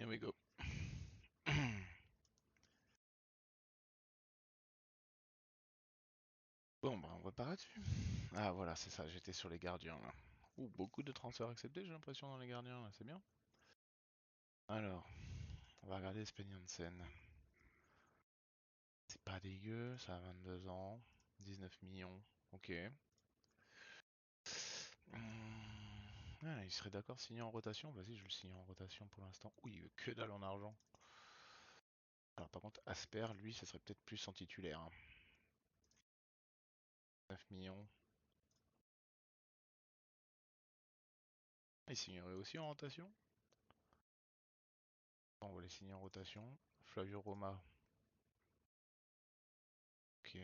Here we go. Bon, bah, on va pas là-dessus. Ah, voilà, c'est ça, j'étais sur les gardiens là. Ouh, beaucoup de transferts acceptés, j'ai l'impression, dans les gardiens là, c'est bien. Alors, on va regarder Spen Janssen. C'est pas dégueu, ça a 22 ans, 19 millions, ok. Ah, il serait d'accord signer en rotation? Vas-y, je le signe en rotation pour l'instant. Oui, il veut que dalle en argent. Alors, par contre, Asper, lui, ça serait peut-être plus en titulaire, hein. 9 millions. Il signerait aussi en rotation? On va les signer en rotation. Flavio Roma. Ok.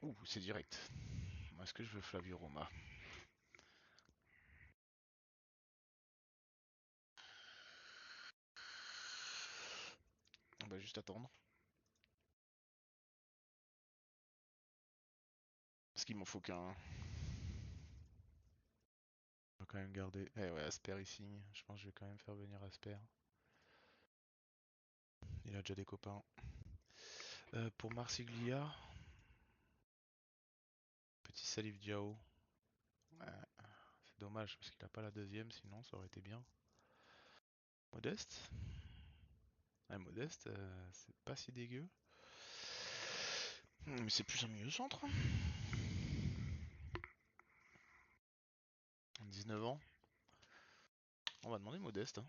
Ouh, c'est direct. Est-ce que je veux Flavio Roma? On va juste attendre. Parce qu'il m'en faut qu'un. On va quand même garder. Eh ouais, Asper il signe. Je pense que je vais quand même faire venir Asper. Il a déjà des copains. Pour Marsiglia, petit Salif Diao. Ouais, c'est dommage parce qu'il a pas la deuxième, sinon ça aurait été bien. Modeste. Ouais, Modeste, c'est pas si dégueu. Mais c'est plus un milieu centre. 19 ans. On va demander Modeste, hein.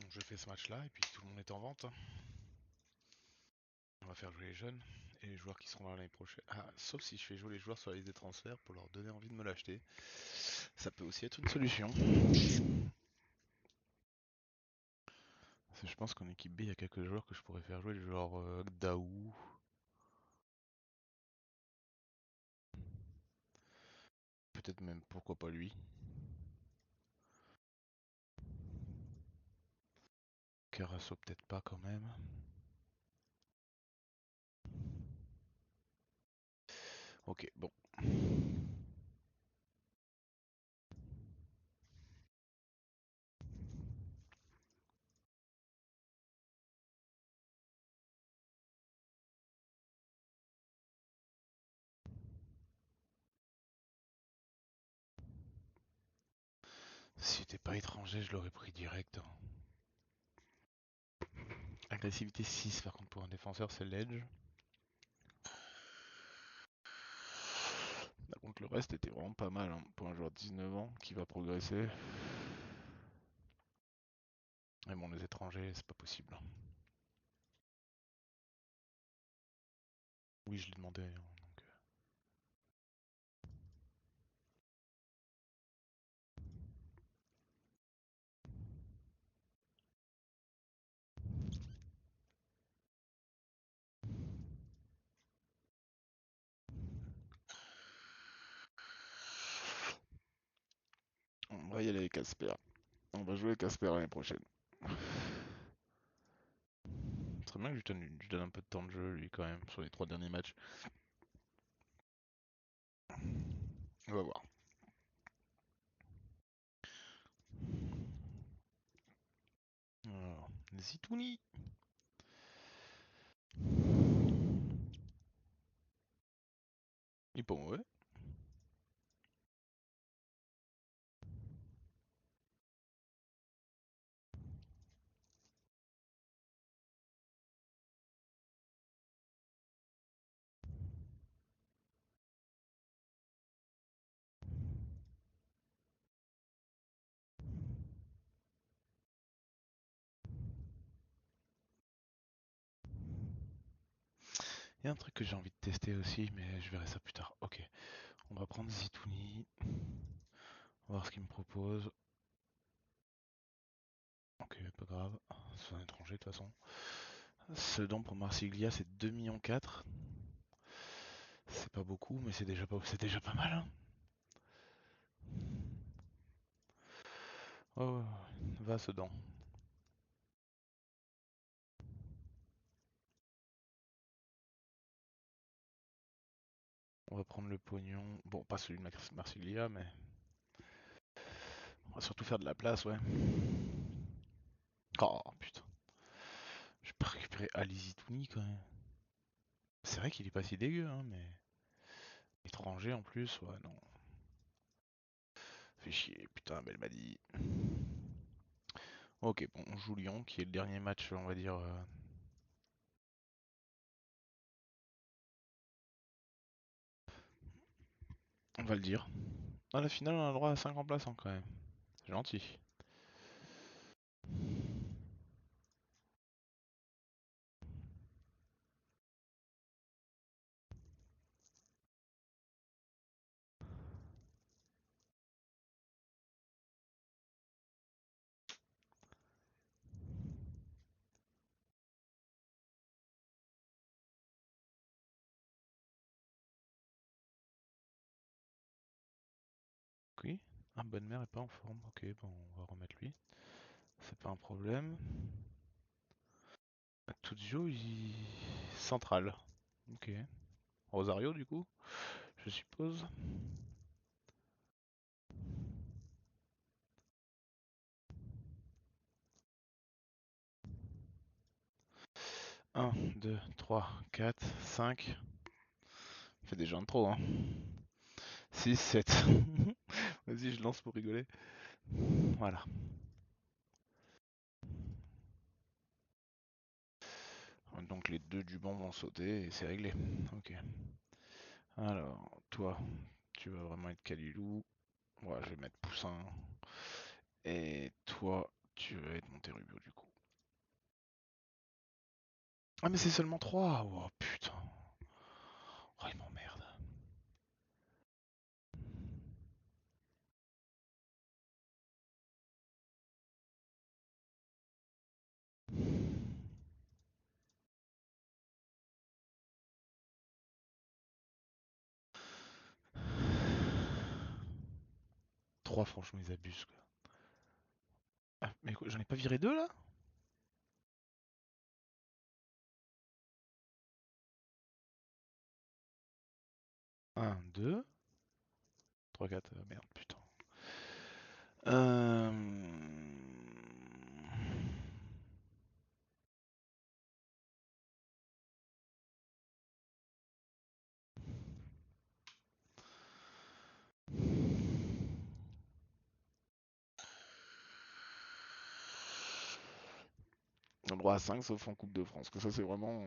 Donc je fais ce match-là et puis tout le monde est en vente, hein. On va faire jouer les jeunes et les joueurs qui seront là l'année prochaine. Ah, sauf si je fais jouer les joueurs sur la liste des transferts pour leur donner envie de me l'acheter. Ça peut aussi être une solution. Parce que je pense qu'en équipe B, il y a quelques joueurs que je pourrais faire jouer, genre Daou. Peut-être même, pourquoi pas lui. Carasso, peut-être pas quand même. Ok, bon. Si t'es pas étranger, je l'aurais pris direct, hein. Agressivité 6, par contre, pour un défenseur, c'est l'edge. Par contre, le reste était vraiment pas mal, hein, pour un joueur de 19 ans qui va progresser. Mais bon, les étrangers, c'est pas possible. Oui, je l'ai demandé, hein, donc. On va y aller avec Casper. On va jouer Casper l'année prochaine. Très bien que je donne un peu de temps de jeu, lui, quand même, sur les 3 derniers matchs. On va voir. Alors, Zitouni. Il est pas mauvais. Il y a un truc que j'ai envie de tester aussi, mais je verrai ça plus tard. Ok, on va prendre Zitouni. Voir ce qu'il me propose. Ok, pas grave. C'est un étranger de toute façon. Sedan pour Marsiglia, c'est 2,4 millions. C'est pas beaucoup, mais c'est déjà pas mal. Hein. Oh, va Sedan. On va prendre le pognon. Bon, pas celui de Marsiglia, mais on va surtout faire de la place, ouais. Oh putain. Je peux récupérer Ali Zitouni quand même. C'est vrai qu'il est pas si dégueu, hein, mais. Étranger en plus, ouais, non. Fait chier, putain, Belmadi. Ok, bon, on joue Lyon, qui est le dernier match, on va dire. On va le dire. Dans la finale, on a le droit à 5 remplaçants quand même. C'est gentil. Oui. Un bonne mère est pas en forme. Ok, bon, on va remettre lui. C'est pas un problème. Tuzio, il... central. Ok. Rosario, du coup, je suppose. Un, 2, 3, 4, 5. Fait déjà un trop, hein. 6, 7. Vas-y, je lance pour rigoler. Voilà. Donc les deux du banc vont sauter et c'est réglé. Ok. Alors, toi, tu vas vraiment être Kalilou. Ouais, je vais mettre Poussin. Et toi, tu vas être Monterrubio du coup. Ah mais c'est seulement 3. Oh putain. Oh il m'emmerde. 3 franchement ils abusent quoi. Ah mais quoi, j'en ai pas viré 2 là? 1, 2, 3, 4. Merde putain. Euh... On a le droit à 5 sauf en Coupe de France. Que ça c'est vraiment...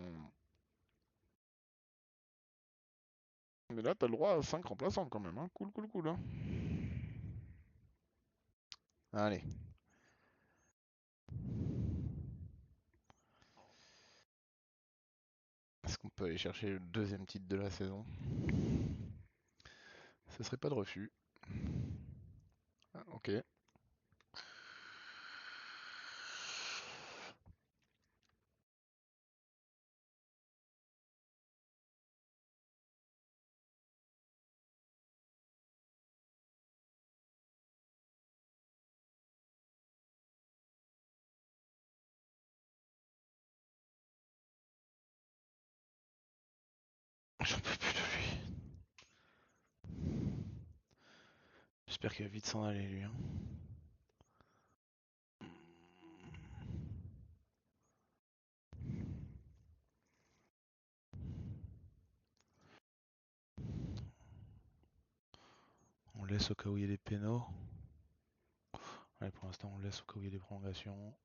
Mais là t'as le droit à 5 remplaçants quand même. Hein. Cool, cool, cool. Hein. Allez. Est-ce qu'on peut aller chercher le deuxième titre de la saison? Ce serait pas de refus. Ah, ok. J'en peux plus de lui. J'espère qu'il va vite s'en aller lui. Hein. On laisse au cas où il y a des pénaux. Ouais, pour l'instant on laisse au cas où il y a des prolongations.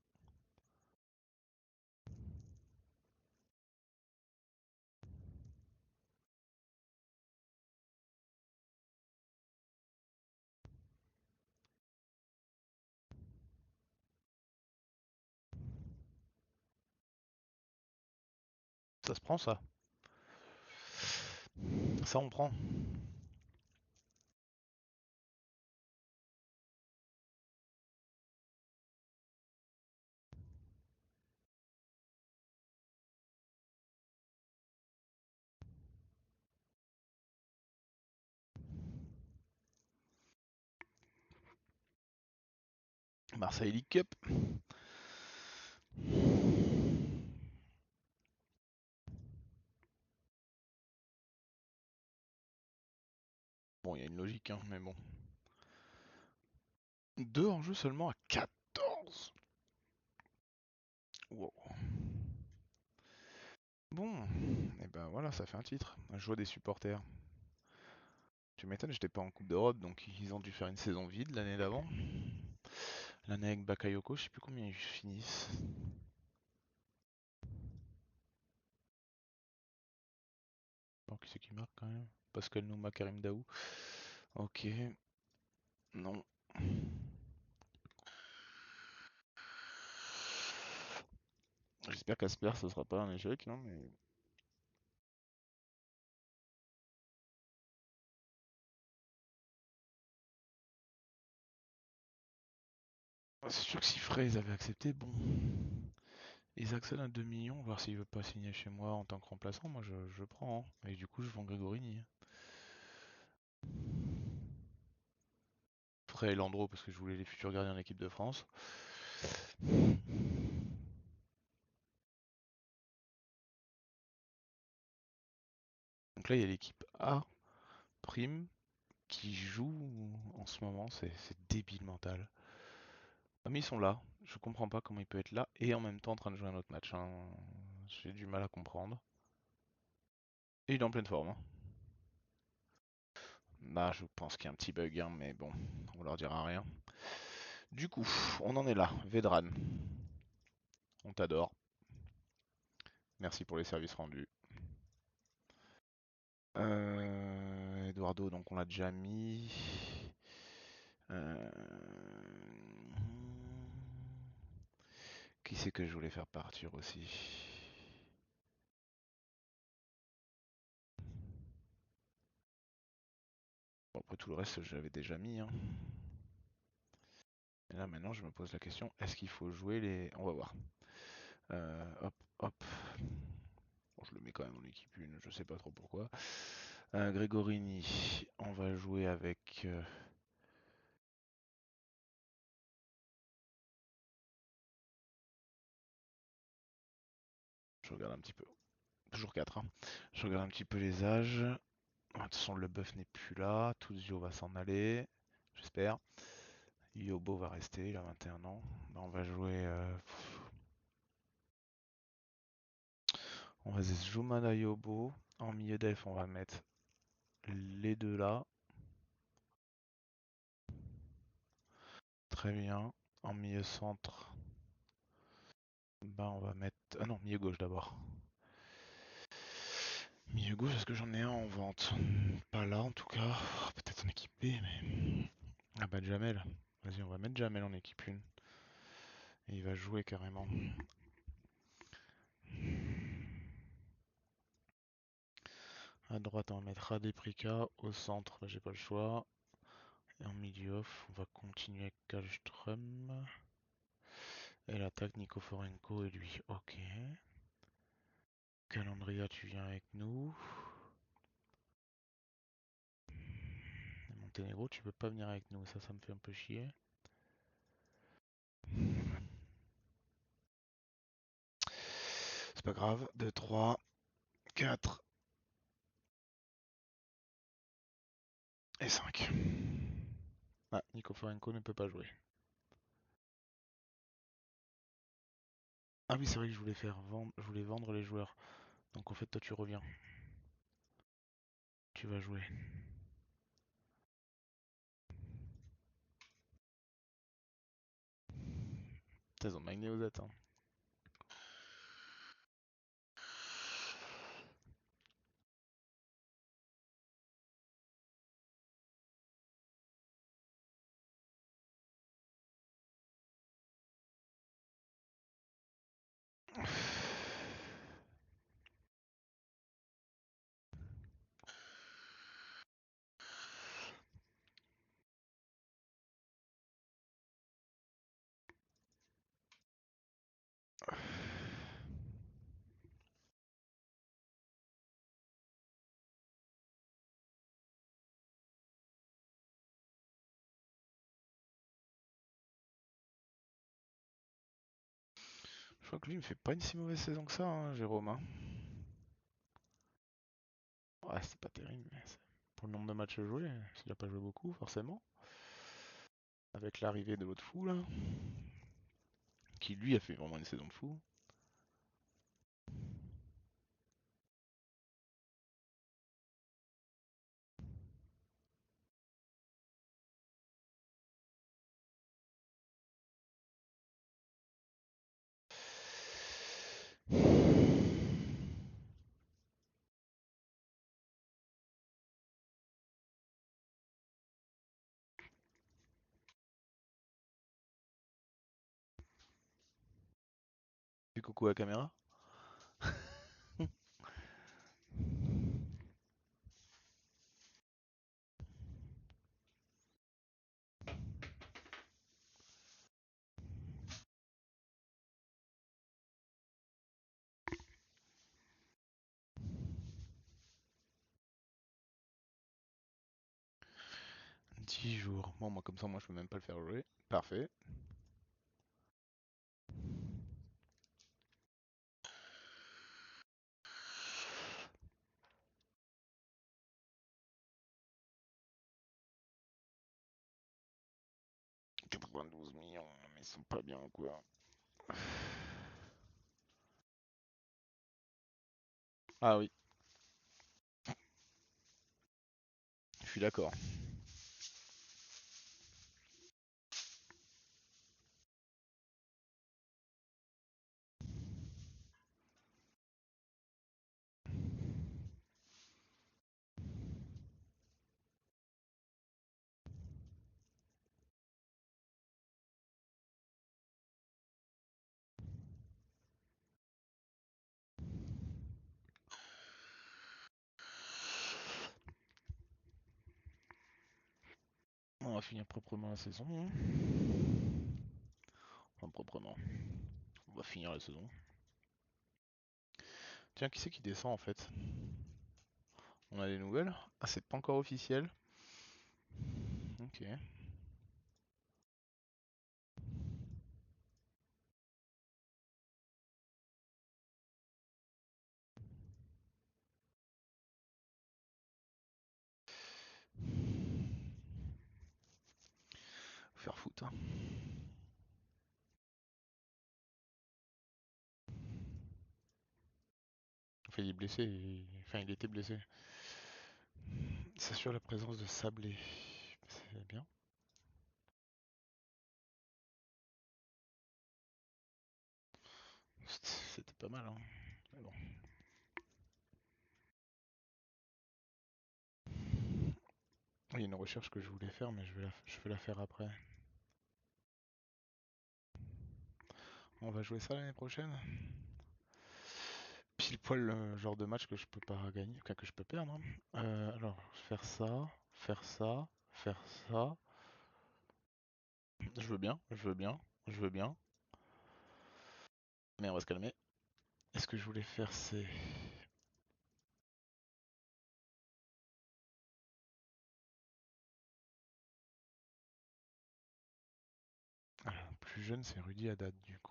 Ça se prend ça. Ça, on prend. Marseille League Cup. Bon, il y a une logique, hein, mais bon. Deux en jeu seulement à 14. Wow. Bon, et ben voilà, ça fait un titre. Je vois des supporters. Tu m'étonnes, j'étais pas en Coupe d'Europe, donc ils ont dû faire une saison vide l'année d'avant. L'année avec Bakayoko, je sais plus combien ils finissent. Alors qui c'est qui marque quand même? Pascal Nouma, Karim Daou. Ok, non. J'espère qu'Asper ce sera pas un échec, non mais. C'est sûr que si Frey ils avaient accepté, bon. Ils accèdent à 2 millions, voir s'il veut pas signer chez moi en tant que remplaçant, moi je prends, hein. Et du coup je vends Grégorini. Frey et Landreau parce que je voulais les futurs gardiens de l'équipe de France. Donc là il y a l'équipe A prime qui joue en ce moment, c'est débile mental. Ah, mais ils sont là, je comprends pas comment il peut être là et en même temps en train de jouer un autre match, hein. J'ai du mal à comprendre. Et il est en pleine forme, hein. Là je pense qu'il y a un petit bug, hein, mais bon, on leur dira rien. Du coup, on en est là, Vedran. On t'adore. Merci pour les services rendus. Eduardo, donc on l'a déjà mis. Euh, Qui c'est que je voulais faire partir aussi? Bon, après tout le reste, je l'avais déjà mis, hein. Et là maintenant, je me pose la question, est-ce qu'il faut jouer les... On va voir. Hop, hop. Bon, je le mets quand même en équipe 1, je sais pas trop pourquoi. Grégorini, on va jouer avec... Je regarde un petit peu. Toujours 4, hein. Je regarde un petit peu les âges. De toute façon, le bœuf n'est plus là. Tuzio va s'en aller. J'espère. Yobo va rester, il a 21 ans. Bah, on va jouer. On va Zumana Yobo. En milieu def, on va mettre les deux là. Très bien. En milieu centre, bah on va mettre. Ah non, milieu gauche d'abord. Milieu gauche, est-ce que j'en ai un en vente? Pas là en tout cas. Peut-être en équipe B, mais. Ah bah Jamel. Vas-y, on va mettre Jamel en équipe 1. Et il va jouer carrément. À droite, on va mettre Radeprika. Au centre, bah, j'ai pas le choix. Et en milieu off, on va continuer avec Kallström. Et l'attaque, Nico Forenko et lui. Ok. Calandria, tu viens avec nous. Et Monténégro, tu peux pas venir avec nous. Ça me fait un peu chier. C'est pas grave. 2, 3, 4 et 5. Ah, Nico Forenko ne peut pas jouer. Ah oui, c'est vrai que je voulais je voulais vendre les joueurs. Donc en fait, toi, tu reviens. Tu vas jouer. Putain, ils ont magné aux hein. crois que lui, il me fait pas une si mauvaise saison que ça, hein, Jérôme, hein. Ouais, c'est pas terrible, mais pour le nombre de matchs joués, il a pas joué beaucoup, forcément. Avec l'arrivée de l'autre fou, là, qui lui a fait vraiment une saison de fou. Fais coucou à la caméra. 10 jours. Bon, moi, comme ça, moi, je peux même pas le faire jouer. Parfait. « 92 millions, mais ils sont pas bien, quoi. » Ah oui, je suis d'accord. On va finir proprement la saison, hein. Enfin, proprement. On va finir la saison. Tiens, qui c'est qui descend en fait? On a des nouvelles? Ah, c'est pas encore officiel. Ok. Faut faire foutre, hein. Enfin, il est blessé. Enfin, il était blessé. C'est sûr la présence de Sablé. C'est bien. C'était pas mal, hein. Mais bon. Il y a une recherche que je voulais faire, mais je vais la faire après. On va jouer ça l'année prochaine? Pile poil le genre de match que je peux pas gagner, enfin, que je peux perdre, hein. Alors, faire ça, faire ça, faire ça. Je veux bien, je veux bien, je veux bien. Mais on va se calmer. Et ce que je voulais faire, c'est... Alors, plus jeune, c'est Rudy Haddad, du coup.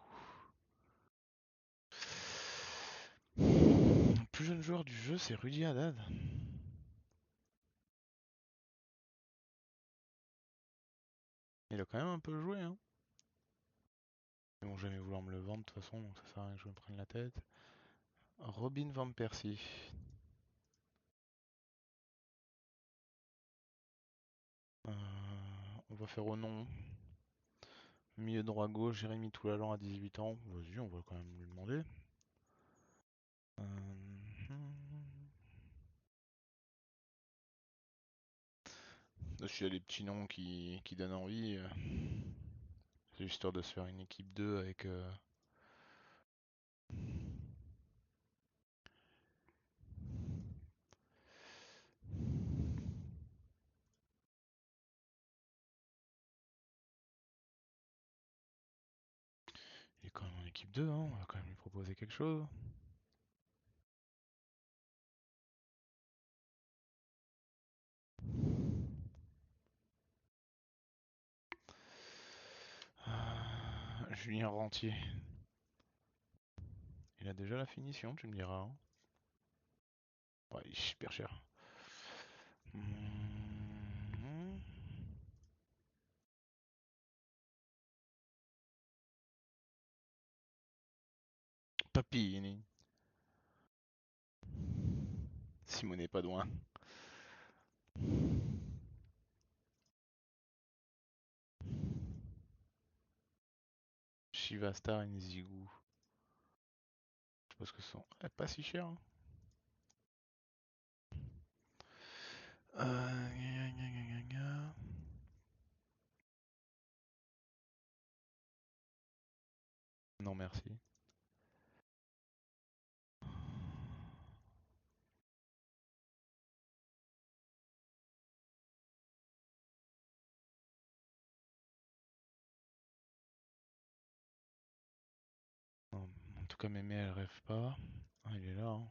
Le plus jeune joueur du jeu, c'est Rudy Haddad. Il a quand même un peu joué, hein. Ils vont jamais vouloir me le vendre, de toute façon, donc ça sert à rien que je me prenne la tête. Robin Van Persie. On va faire au nom. Milieu droit gauche, Jérémy Toulalan à 18 ans. Vas-y, on va quand même lui demander. S'il y a des petits noms qui donnent envie, c'est histoire de se faire une équipe 2 avec. Il est quand même en équipe 2, hein, on va quand même lui proposer quelque chose. Julien Rentier. Il a déjà la finition, tu me diras, hein. Ouais, il est super cher. Mhm. Papini. Simone Padouin. Shivastar et Zigou. Je pense que ce sont pas si cher, hein. Gna, gna, gna, gna. Non, merci. Non, en tout cas, Mémé, elle rêve pas. Ah, il est là, hein.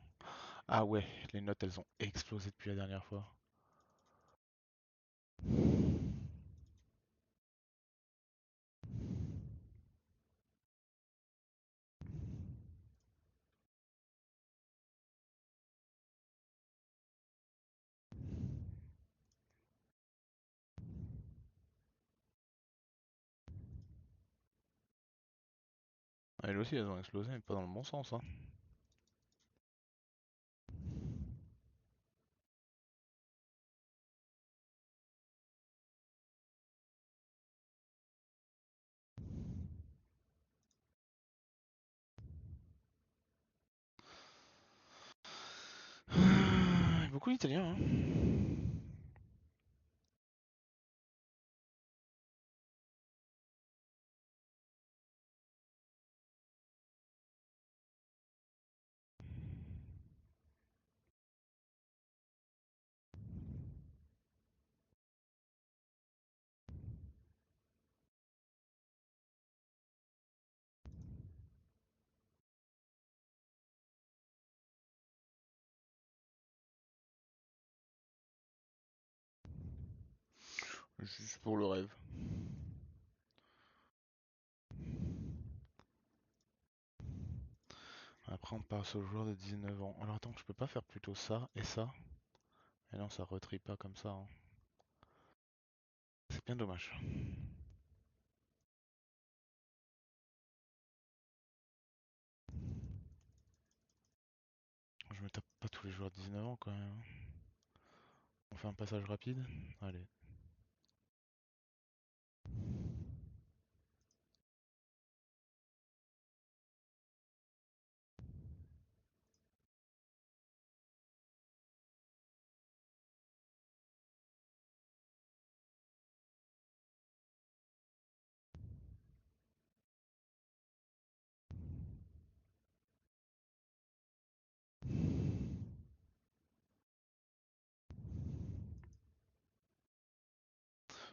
Ah ouais, les notes, elles ont explosé depuis la dernière fois. Elles aussi, elles ont explosé, mais pas dans le bon sens, hein. Ah, beaucoup d'italien, hein. Juste pour le rêve. Après, on passe au joueur de 19 ans. Alors attends, je peux pas faire plutôt ça et ça? Et non, ça retrie pas comme ça, hein. C'est bien dommage. Je me tape pas tous les joueurs de 19 ans quand même. On fait un passage rapide? Allez.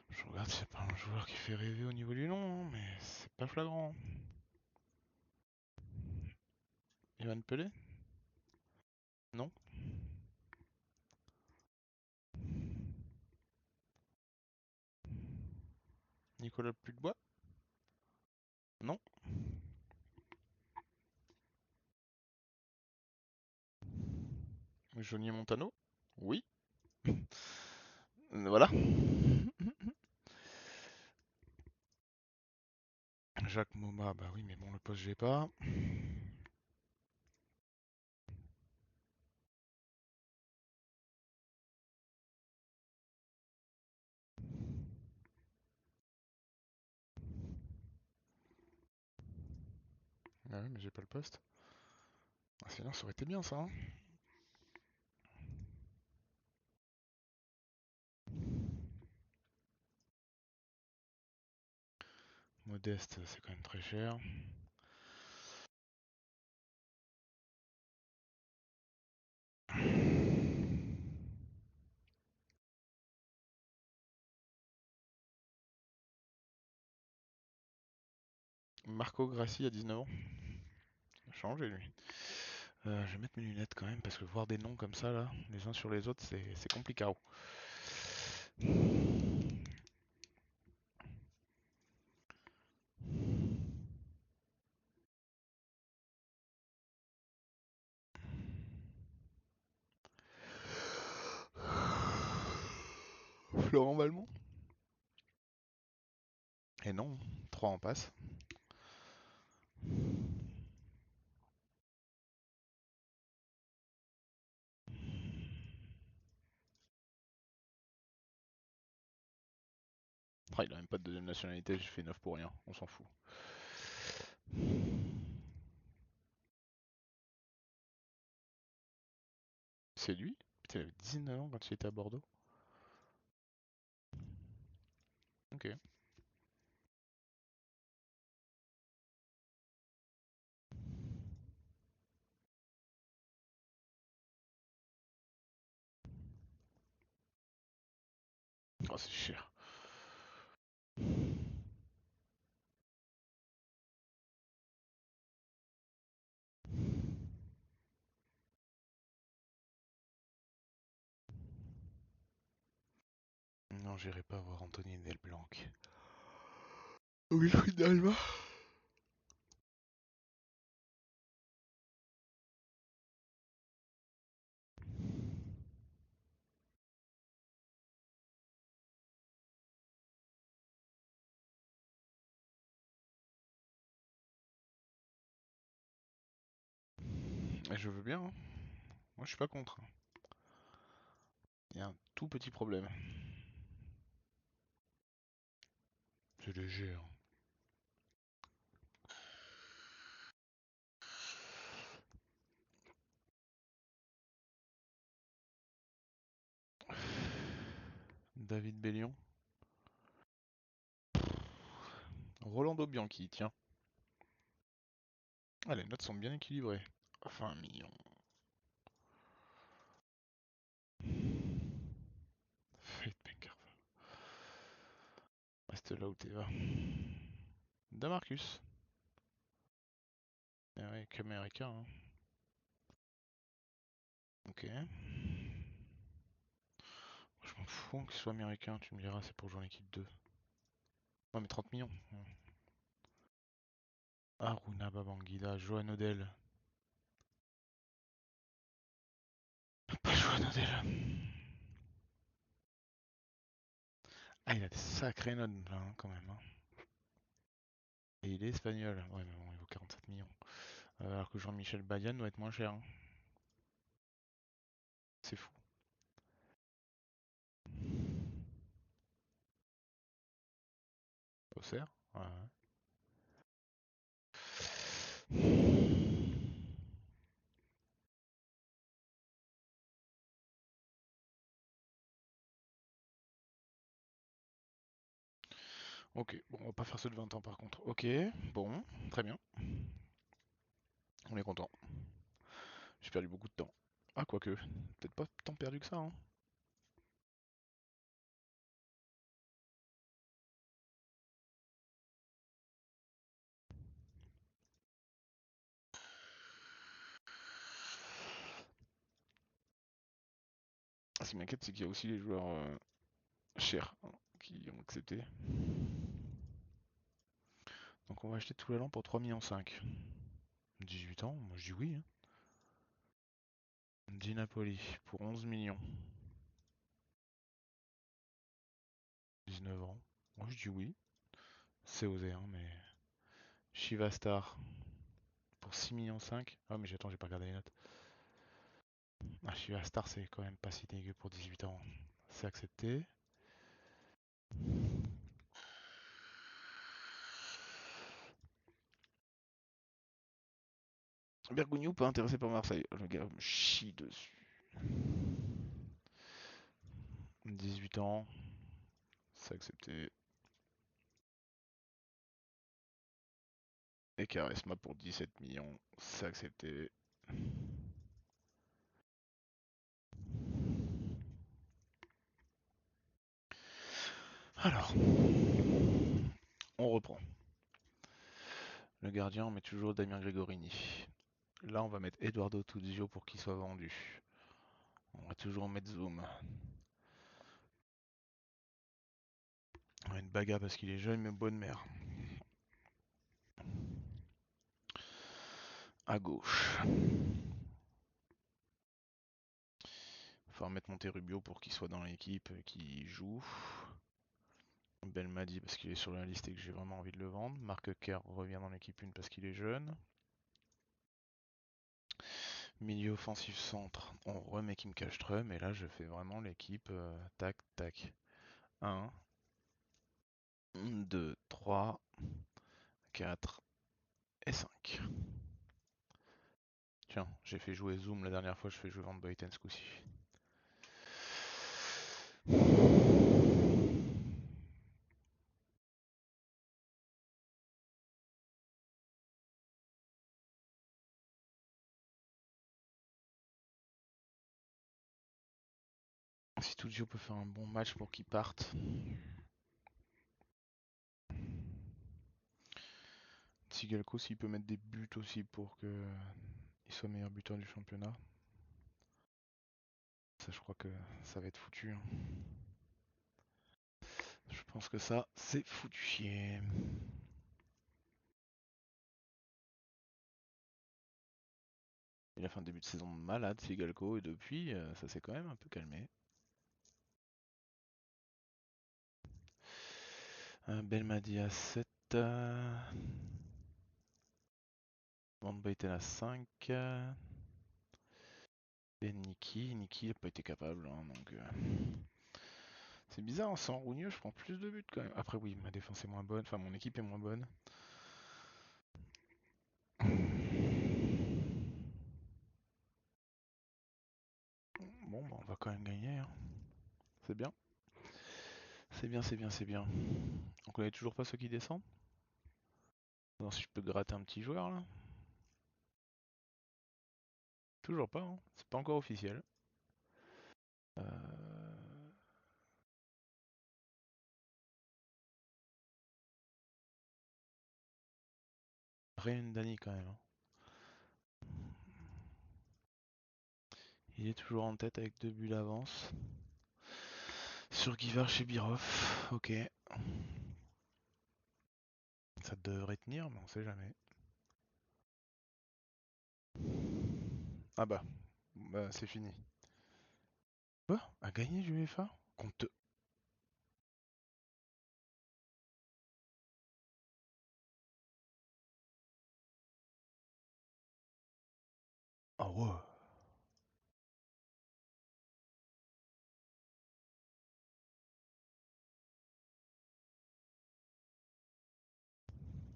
Je regarde s'il n'y a pas un joueur qui fait rêver au niveau du nom, hein, mais c'est pas flagrant. Ivan Pelé? Non. Nicolas Pugbois? Non. Johnny Montano? Oui. Voilà. Jacques Moma, bah oui, mais bon, le poste, j'ai pas. Ah oui, mais j'ai pas le poste. Ah, sinon, ça aurait été bien ça, hein. Modeste, c'est quand même très cher. Marco Grassi à 19 ans. Il a changé lui. Je vais mettre mes lunettes quand même parce que voir des noms comme ça là, les uns sur les autres, c'est compliqué. Florent Valmont. Et non, 3 en passe. Ah, il a même pas de deuxième nationalité, j'ai fait 9 pour rien, on s'en fout. C'est lui? Putain, il avait 19 ans quand il était à Bordeaux. Ok. Oh, c'est cher. Non, j'irai pas voir Anthony Delblanc. Wilfried Alba. Je veux bien, hein. Moi, je suis pas contre. Il y a un tout petit problème. C'est léger, hein. David Bellion. Rolando Bianchi, tiens. Ah, les notes sont bien équilibrées. Enfin, un million. Fate Benkerva. Reste là où t'es, va. Damarcus. Eh ouais, qu'américain, hein. Ok. Je m'en fous qu'il soit américain, tu me diras, c'est pour jouer en équipe 2. Ouais, mais 30 millions. Aruna Babangida, Johan Odell. Pas Johan Odell. Ah, il a des sacrés notes là, hein, quand même, hein. Et il est espagnol. Ouais, mais bon, il vaut 47 millions. Alors que Jean-Michel Bayan doit être moins cher, hein. C'est fou. Auxerre? Ouais, ouais. Ok, bon, on va pas faire ceux de 20 ans par contre. Ok, bon, très bien. On est content. J'ai perdu beaucoup de temps. Ah, quoique, peut-être pas tant perdu que ça, hein. Ce qui m'inquiète, c'est qu'il y a aussi les joueurs chers, hein, qui ont accepté. Donc on va acheter tout l'allant pour 3,5 millions. 18 ans, moi je dis oui, hein. Di Napoli pour 11 millions. 19 ans. Moi je dis oui. C'est osé, hein, mais. Chivastar pour 6,5 millions. Ah, mais j'attends, j'ai pas regardé les notes. Ah, Chivastar, c'est quand même pas si dégueu pour 18 ans. C'est accepté. Bergogneau pas intéressé par Marseille. Le gars me chie dessus. 18 ans, c'est accepté. Et Charisma pour 17 millions, c'est accepté. Alors, on reprend. Le gardien, on met toujours Damien Gregorini. Là, on va mettre Eduardo Tuzio pour qu'il soit vendu. On va toujours mettre Zoom. On va mettre Baga parce qu'il est jeune mais bonne mère. À gauche. Faut remettre monter Rubio pour qu'il soit dans l'équipe, qu'il joue. Belmadi parce qu'il est sur la liste et que j'ai vraiment envie de le vendre. Marc Kerr revient dans l'équipe 1 parce qu'il est jeune. Milieu offensif centre, on remet Kim Kallström et là je fais vraiment l'équipe tac tac. 1, 2, 3, 4 et 5. Tiens, j'ai fait jouer Zoom la dernière fois, je fais jouer Van Boyten ce coup-ci. Si Tudzio peut faire un bon match pour qu'il parte. Sigalko s'il peut mettre des buts aussi pour qu'il soit meilleur buteur du championnat. Ça je crois que ça va être foutu. Hein. Je pense que ça c'est foutu. Il a fait un début de saison malade Sigalko et depuis ça s'est quand même un peu calmé. Belmadi à 7. Van Buyten à 5. Et Niki n'a pas été capable. Hein, donc, c'est bizarre, sans Rougneux, je prends plus de buts quand même. Après, oui, ma défense est moins bonne. Enfin, mon équipe est moins bonne. Bon, bah, on va quand même gagner. Hein. C'est bien. C'est bien, c'est bien, c'est bien. On connaît toujours pas ceux qui descendent. Alors, si je peux gratter un petit joueur là. Toujours pas, hein. C'est pas encore officiel. Euh... Dani quand même. Hein. Il est toujours en tête avec 2 buts d'avance. Sur Guivard chez Birov. Ok. Ça devrait tenir, mais on sait jamais. Ah bah c'est fini. Quoi? A gagné l'UEFA? Contre... Ah ouais.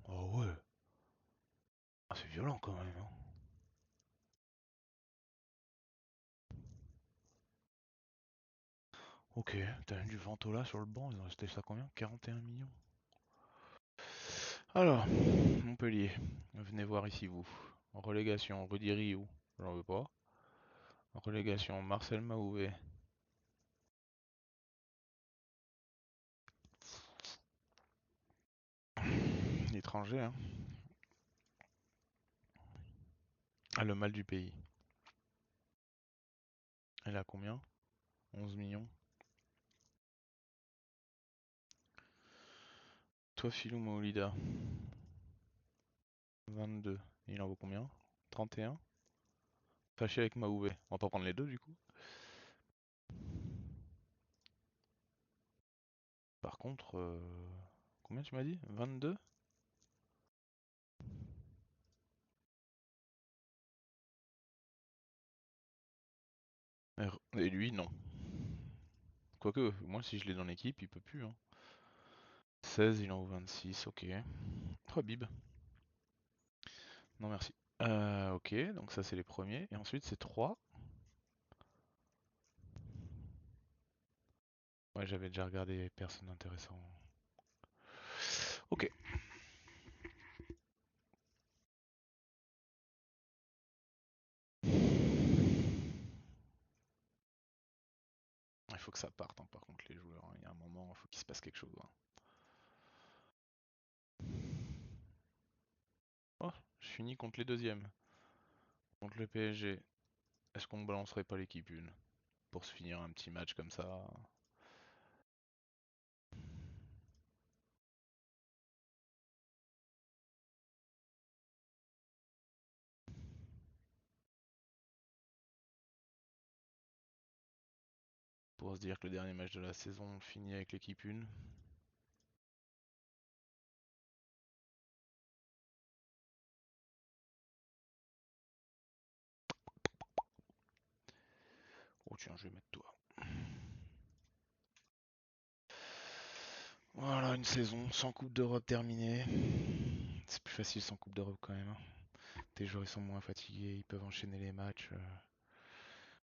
Ah ouais. Ah c'est violent quand même. Hein. Ok, t'as du Ventola sur le banc, ils ont resté ça combien? 41 millions. Alors, Montpellier, venez voir ici vous. En relégation, Rudy Rioux, j'en veux pas. En relégation, Marcel Mahouvet. L'étranger, hein. Ah, le mal du pays. Elle a combien? 11 millions. Toi, Philou Maolida. 22. Il en vaut combien? 31. Fâché avec Mahouvet. On va pas prendre les deux du coup. Par contre, combien tu m'as dit? 22? Et lui, non. Quoique, moi si je l'ai dans l'équipe, il peut plus. Hein. 16, il en vaut 26, ok. Oh, Bib. Non, merci. Ok, donc ça c'est les premiers. Et ensuite c'est 3. Ouais, j'avais déjà regardé personne intéressant. Ok. Il faut que ça parte, hein, par contre, les joueurs. Hein. Il y a un moment, il faut qu'il se passe quelque chose. Hein. Oh, je finis contre les deuxièmes. Contre le PSG. Est-ce qu'on ne balancerait pas l'équipe 1 pour se finir un petit match comme ça? Pour se dire que le dernier match de la saison finit avec l'équipe 1. Oh tiens, je vais mettre toi. Voilà, une saison sans Coupe d'Europe terminée. C'est plus facile sans Coupe d'Europe quand même, hein. Tes joueurs ils sont moins fatigués, ils peuvent enchaîner les matchs.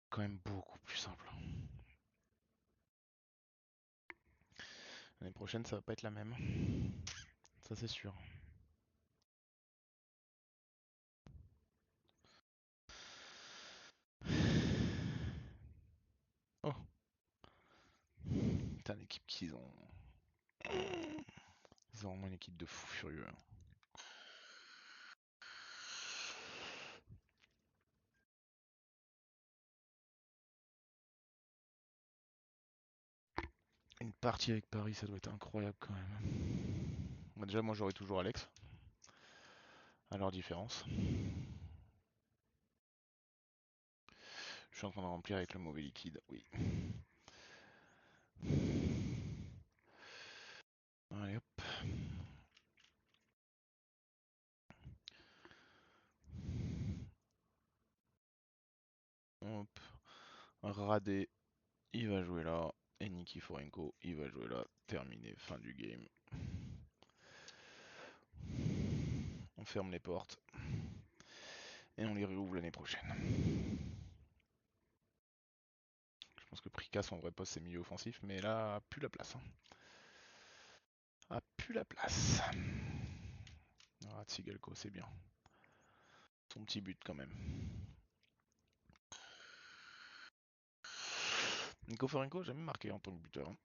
Quand même beaucoup plus simple. L'année prochaine, ça va pas être la même. Ça, c'est sûr. Oh, putain, l'équipe qu'ils ont. Ils ont vraiment une équipe de fous furieux, hein. Une partie avec Paris, ça doit être incroyable quand même. Bah, déjà, moi, j'aurais toujours Alex. À leur différence. Je suis en train de remplir avec le mauvais liquide, oui. Allez hop. Hop. Radé, il va jouer là. Et Nikiforenko, il va jouer là. Terminé, fin du game. On ferme les portes. Et on les réouvre l'année prochaine. Je pense que Prika, son vrai poste, c'est milieu offensif. Mais là, plus la place, hein. A plus la place. Ah, Tsigalko, c'est bien. Son petit but quand même. Nico Forenko, jamais marqué en tant que buteur, hein.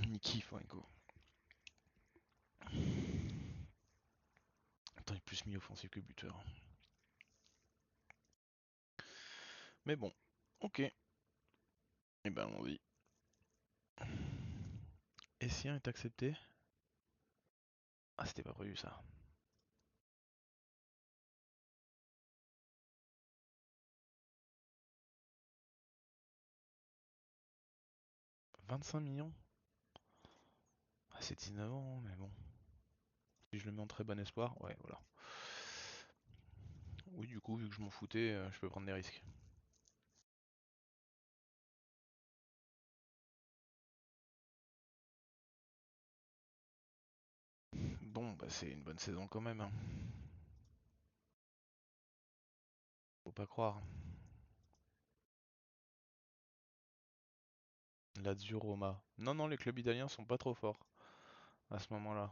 Niki Forenko. Attends, il est plus milieu offensif que buteur, hein. Mais bon, ok. Et ben on dit. Essien est accepté. Ah, c'était pas prévu ça. 25 millions. Ah, c'est 19 ans, mais bon. Si je le mets en très bon espoir, ouais, voilà. Oui, du coup, vu que je m'en foutais, je peux prendre des risques. Bon, bah c'est une bonne saison quand même, hein. Faut pas croire. Lazio Roma. Non, non, les clubs italiens sont pas trop forts à ce moment-là.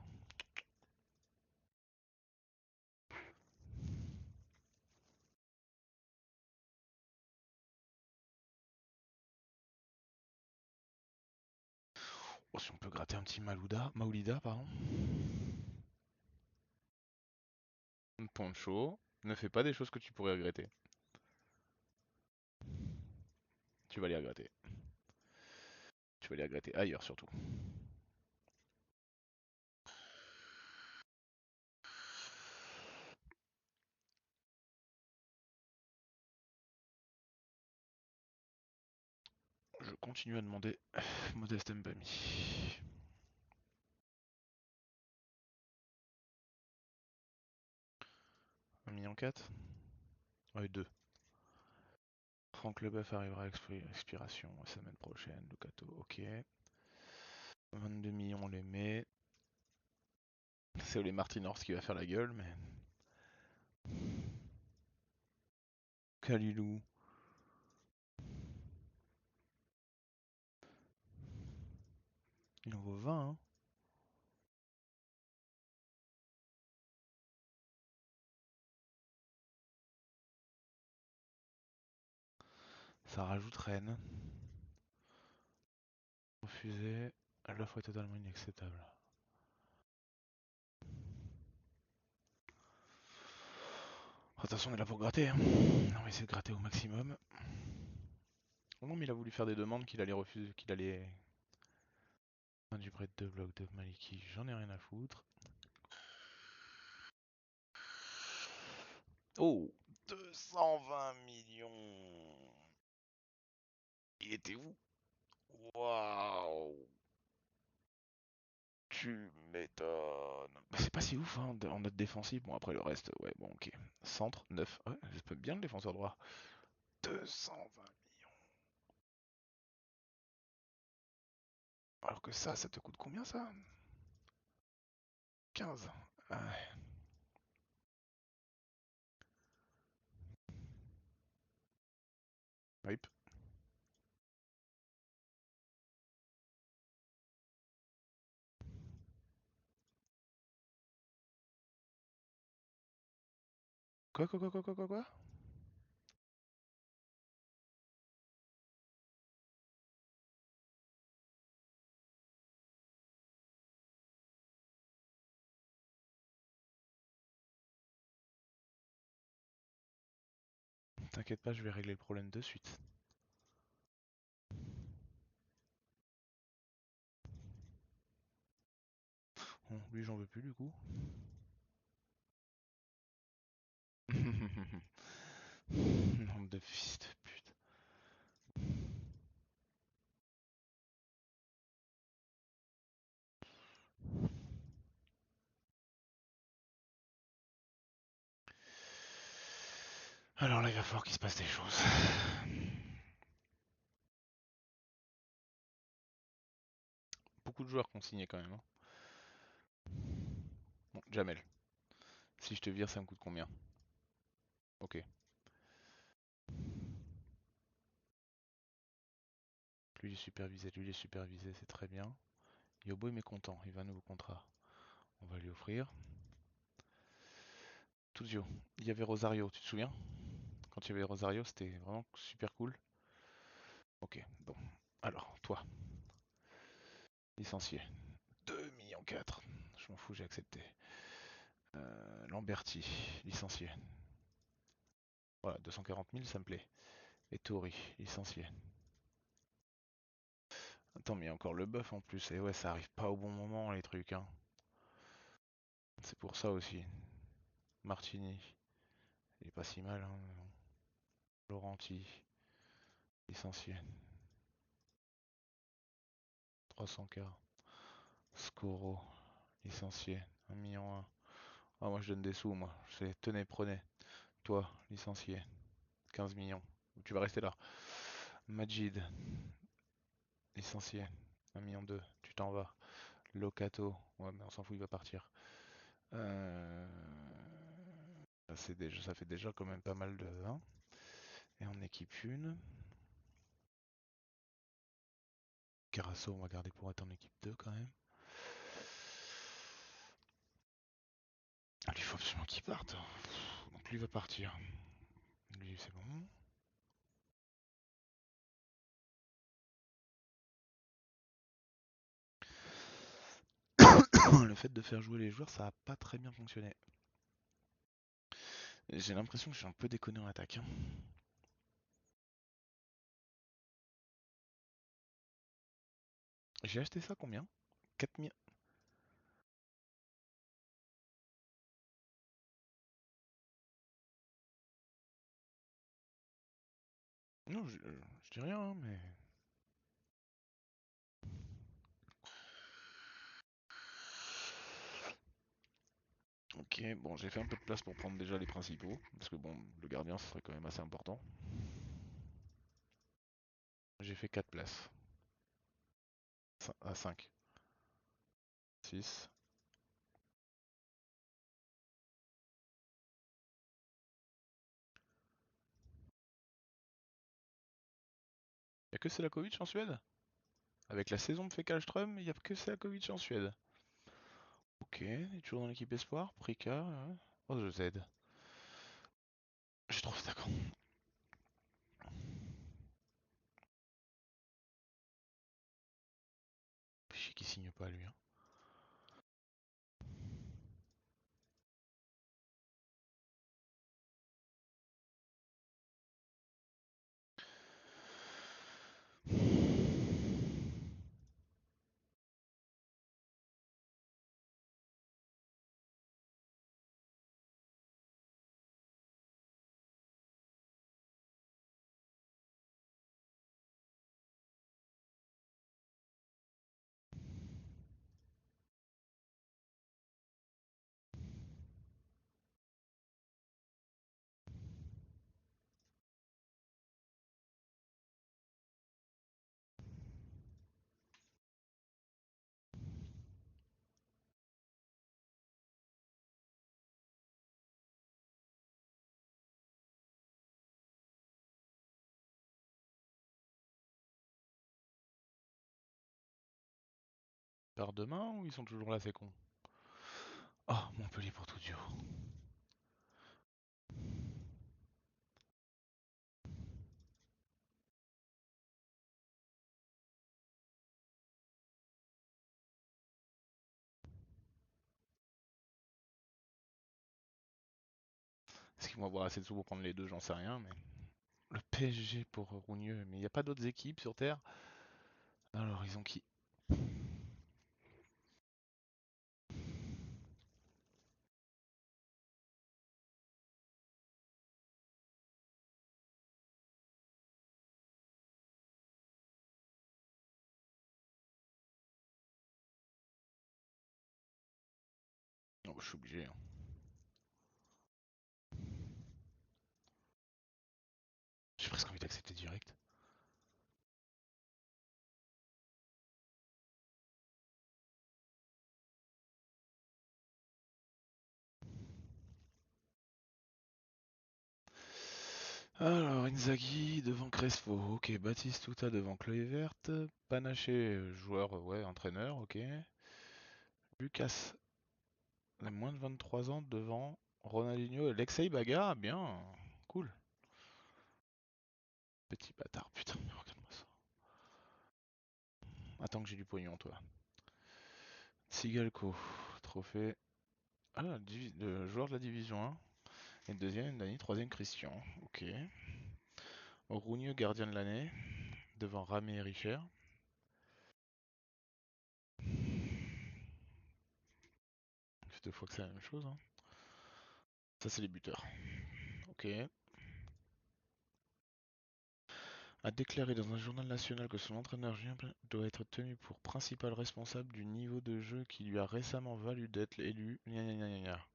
Oh, si on peut gratter un petit Maoulida, pardon. Poncho, ne fais pas des choses que tu pourrais regretter. Tu vas les regretter. Tu vas les regretter ailleurs surtout. Je continue à demander Modeste Mbami. 1,4 million. Ouais, 2. Franck Leboeuf arrivera à expiration la semaine prochaine. Lucato, ok. 22 millions, on les met. C'est Ole Martinors qui va faire la gueule, mais. Kalilou. Il en vaut 20, hein. Ça rajoute Rennes. Refusé. L'offre est totalement inacceptable. De toute façon, on est là pour gratter, hein. On va essayer de gratter au maximum. Oh non, mais il a voulu faire des demandes qu'il allait refuser, qu'il allait. Du prêt de 2 blocs de Maliki, j'en ai rien à foutre. Oh, 220 millions. Il était où? Waouh, tu m'étonnes. Bah, c'est pas si ouf hein, en note défensive. Bon, après le reste, ouais, bon, ok. Centre, 9. Ouais, j'espère bien le défenseur droit. 220 millions. Alors que ça te coûte combien ça? 15. Ah, ouais. Quoi? T'inquiète pas, je vais régler le problème de suite. Bon, lui, j'en veux plus du coup. Nombre de fils de pute. Alors là, il va falloir qu'il se passe des choses. Beaucoup de joueurs qui ont signé quand même, hein. Bon, Jamel, si je te vire, ça me coûte combien? Ok. Lui il est supervisé, c'est très bien. Yobo est mécontent, il va un nouveau contrat. On va lui offrir. Tuzio, il y avait Rosario, tu te souviens? Quand il y avait Rosario, c'était vraiment super cool. Ok, bon. Alors, toi, licencié. 2 millions 4. Je m'en fous, j'ai accepté. Lamberti, licencié. Voilà, 240 000, ça me plaît. Et Tori, licencié. Attends, mais il y a encore le buff en plus. Et ouais, ça arrive pas au bon moment, les trucs, hein. C'est pour ça aussi. Martini, il est pas si mal, hein. Laurenti, licencié. 300K. Scoro, licencié. 1 million 1. Ah, moi je donne des sous, moi. C'est tenez, prenez. Toi, licencié. 15 millions. Tu vas rester là. Majid, licencié. 1 million 2. Tu t'en vas. Locato. Ouais, mais on s'en fout, il va partir. Euh... ça fait déjà quand même pas mal de 1. Et on équipe une. Carasso, on va garder pour être en équipe 2 quand même. Ah, lui, il faut absolument qu'il parte. Donc lui va partir. Lui, c'est bon. Le fait de faire jouer les joueurs, ça a pas très bien fonctionné. J'ai l'impression que j'ai un peu déconné en attaque, hein. J'ai acheté ça combien? 4000. Non, je dis rien, hein, mais. Ok, bon, j'ai fait un peu de place pour prendre déjà les principaux. Parce que bon, le gardien, ce serait quand même assez important. J'ai fait 4 places. À 5. 6. Y'a que Selakovic en Suède? Avec la saison de Fekalström, y'a que Selakovic en Suède. Ok, il est toujours dans l'équipe Espoir, Prika, ouais. Oh, je Z. J'ai trop d'attaquants. Fichier qui signe pas lui, hein. Par demain ou ils sont toujours là, c'est con? Oh, Montpellier pour tout duo. Est-ce qu'ils vont avoir assez de sous pour prendre les deux? J'en sais rien, mais. Le PSG pour Rougneux, mais il n'y a pas d'autres équipes sur Terre. Alors, ils ont qui? Non, bah, je suis obligé, hein. J'ai presque envie d'accepter direct. Alors, Inzaghi devant Crespo, ok. Batistuta devant Kluivert. Panaché, joueur, ouais, entraîneur, ok. Lucas, les moins de 23 ans devant Ronaldinho et Alexei Baga, bien, cool. Petit bâtard, putain, regarde-moi ça. Attends que j'ai du pognon, toi. Sigalco, trophée. Ah, le joueur de la division 1. Et le deuxième, Dani, troisième, Christian. Ok. Rougneux, gardien de l'année, devant Ramé et Richer. C'est deux fois que c'est la même chose, hein. Ça, c'est les buteurs. Ok. A déclaré dans un journal national que son entraîneur Julien doit être tenu pour principal responsable du niveau de jeu qui lui a récemment valu d'être élu. Gna gna gna gna gna.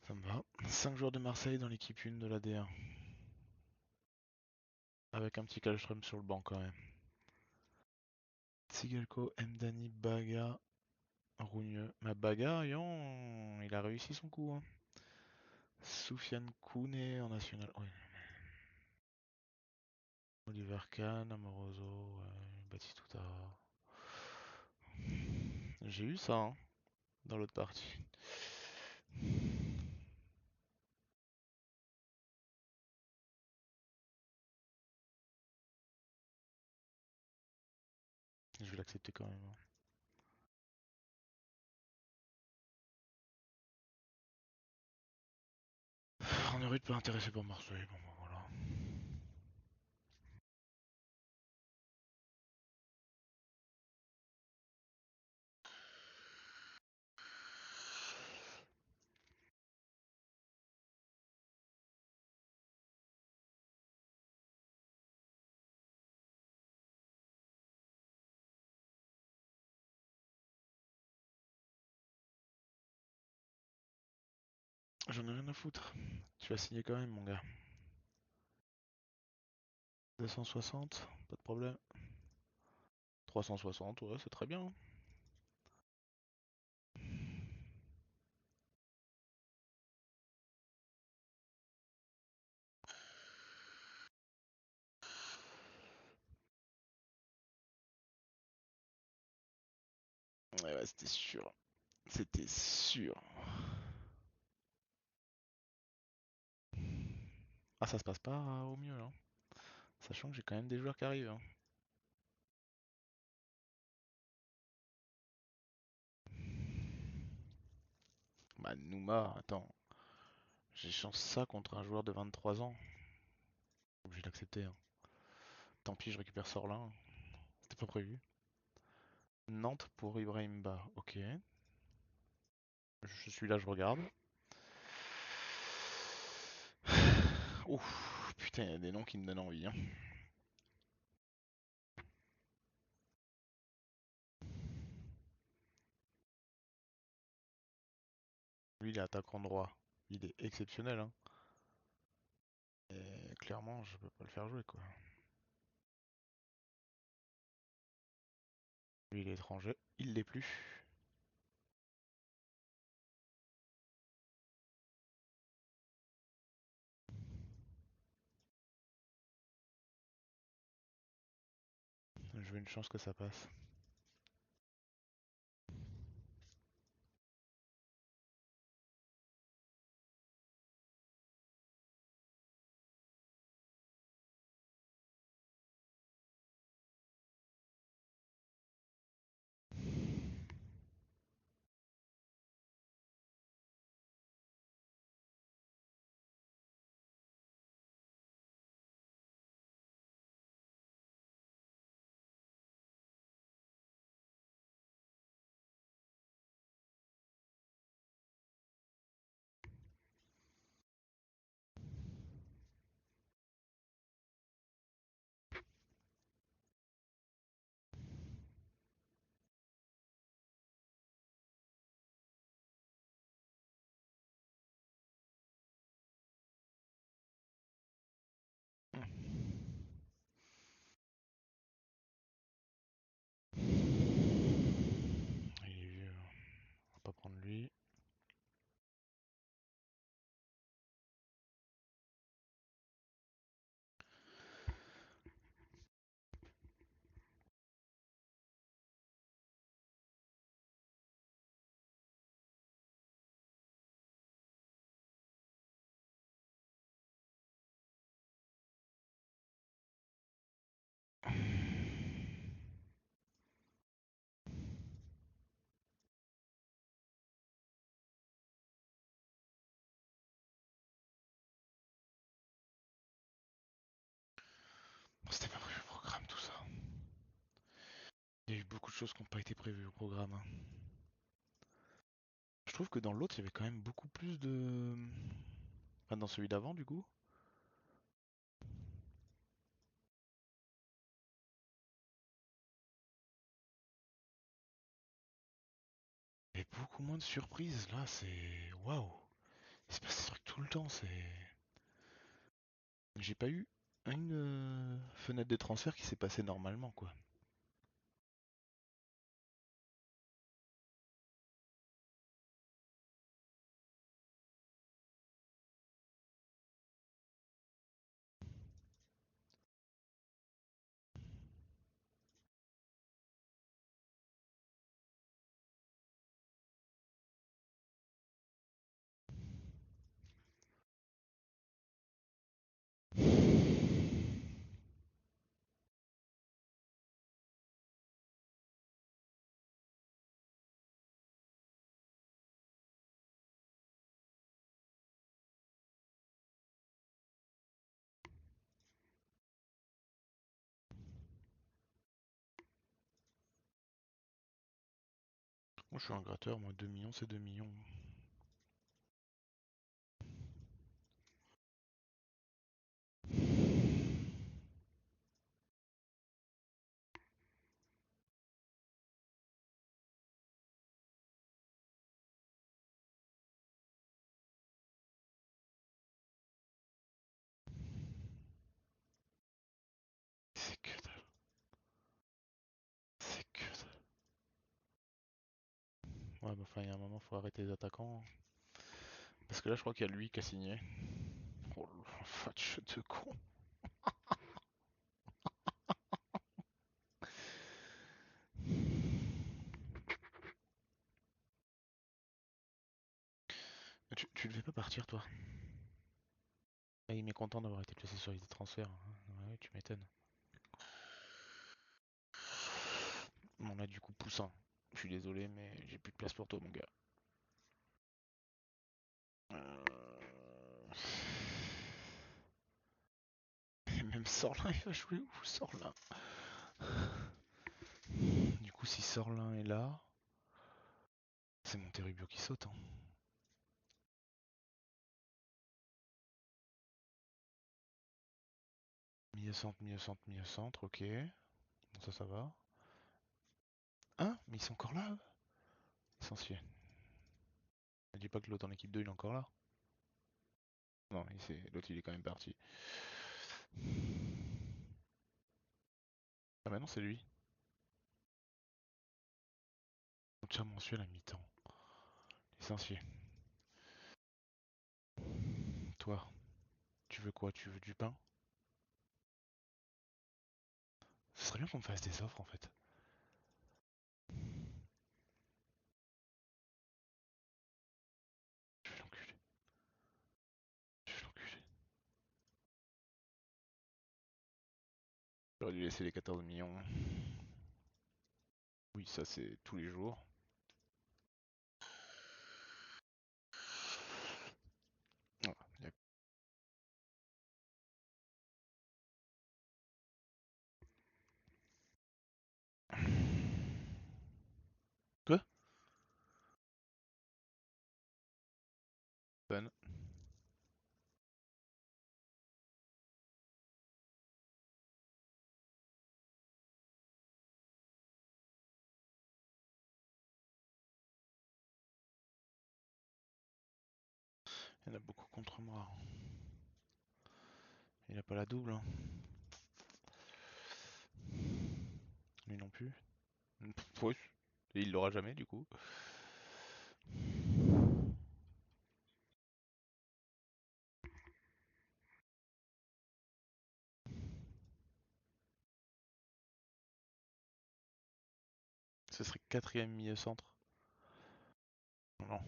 Ça me va. 5 joueurs de Marseille dans l'équipe 1 de la D1. Avec un petit Kallström sur le banc quand même. Tsigelko, Mdani, Baga, Rougneux. Ma Baga, il a réussi son coup, hein. Soufiane Kouné en national. Ouais. Oliver Kahn, Amoroso, Batistuta. J'ai eu ça, hein, dans l'autre partie. Je vais l'accepter quand même, hein. On aurait pas intéressé par Marseille, bon bah voilà. J'en ai rien à foutre. Tu vas signer quand même, mon gars. 260, pas de problème. 360, ouais, c'est très bien, hein. Ouais, ouais, c'était sûr. C'était sûr. Ah, ça se passe pas au mieux, hein. Sachant que j'ai quand même des joueurs qui arrivent, hein. Bah, Nouma, attends. J'échange ça contre un joueur de 23 ans. Obligé d'accepter, hein. Tant pis, je récupère Sorlin. C'était pas prévu. Nantes pour Ibrahimba, ok. Je suis là, je regarde. Ouf, putain, il y a des noms qui me donnent envie, hein. Lui, il est attaquant droit. Il est exceptionnel, hein. Et clairement, je peux pas le faire jouer, quoi. Lui, il est étranger. Il l'est plus. Je veux une chance que ça passe. lui. Bon, c'était pas prévu au programme tout ça. Il y a eu beaucoup de choses qui n'ont pas été prévues au programme, hein. Je trouve que dans l'autre, il y avait quand même beaucoup plus de... Enfin, dans celui d'avant, du coup. Il y avait beaucoup moins de surprises. Là, c'est... Waouh! Il se passe des trucs tout le temps, c'est... J'ai pas eu une fenêtre de transfert qui s'est passée normalement, quoi. Moi, je suis un gratteur, moi, 2 millions, c'est 2 millions. C'est que dalle. C'est que dalle. Ouais, bah, enfin, il y a un moment, faut arrêter les attaquants, hein. Parce que là, je crois qu'il y a lui qui a signé. Oh, le match de con. Tu devais pas partir, toi? Ah, il est content d'avoir été placé sur les transferts, hein. Ouais, tu m'étonnes. Bon, là, du coup, Poussin. Je suis désolé, mais j'ai plus de place pour toi, mon gars. Même Sorlin, il va jouer où, Sorlin? Du coup, si Sorlin est là, c'est Monterrubio qui saute, hein. Milieu centre, milieu centre, milieu centre, ok. Bon, ça va. Hein? Mais ils sont encore là, eux? Licencié. Ne dis pas que l'autre en équipe 2 il est encore là. Non, l'autre il est quand même parti. Ah bah non, c'est lui. Tiens, mensuel à mi-temps. Licencié. Toi, tu veux quoi? Tu veux du pain? Ce serait bien qu'on me fasse des offres en fait. Je vais l'enculer. Je vais l'enculer. J'aurais dû laisser les 14 millions. Oui, ça c'est tous les jours. Voilà, Quoi? Fun. Il y en a beaucoup contre moi. Il a pas la double, hein. Lui non plus. Ouais. Et il l'aura jamais du coup. Ce serait quatrième milieu centre. Non.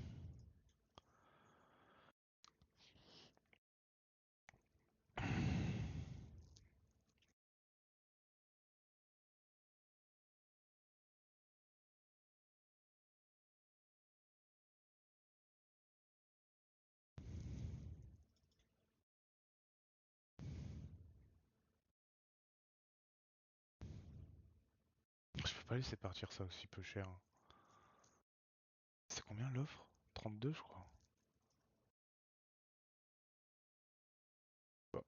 Je peux pas laisser partir ça aussi peu cher. C'est combien l'offre? 32 je crois. Bah,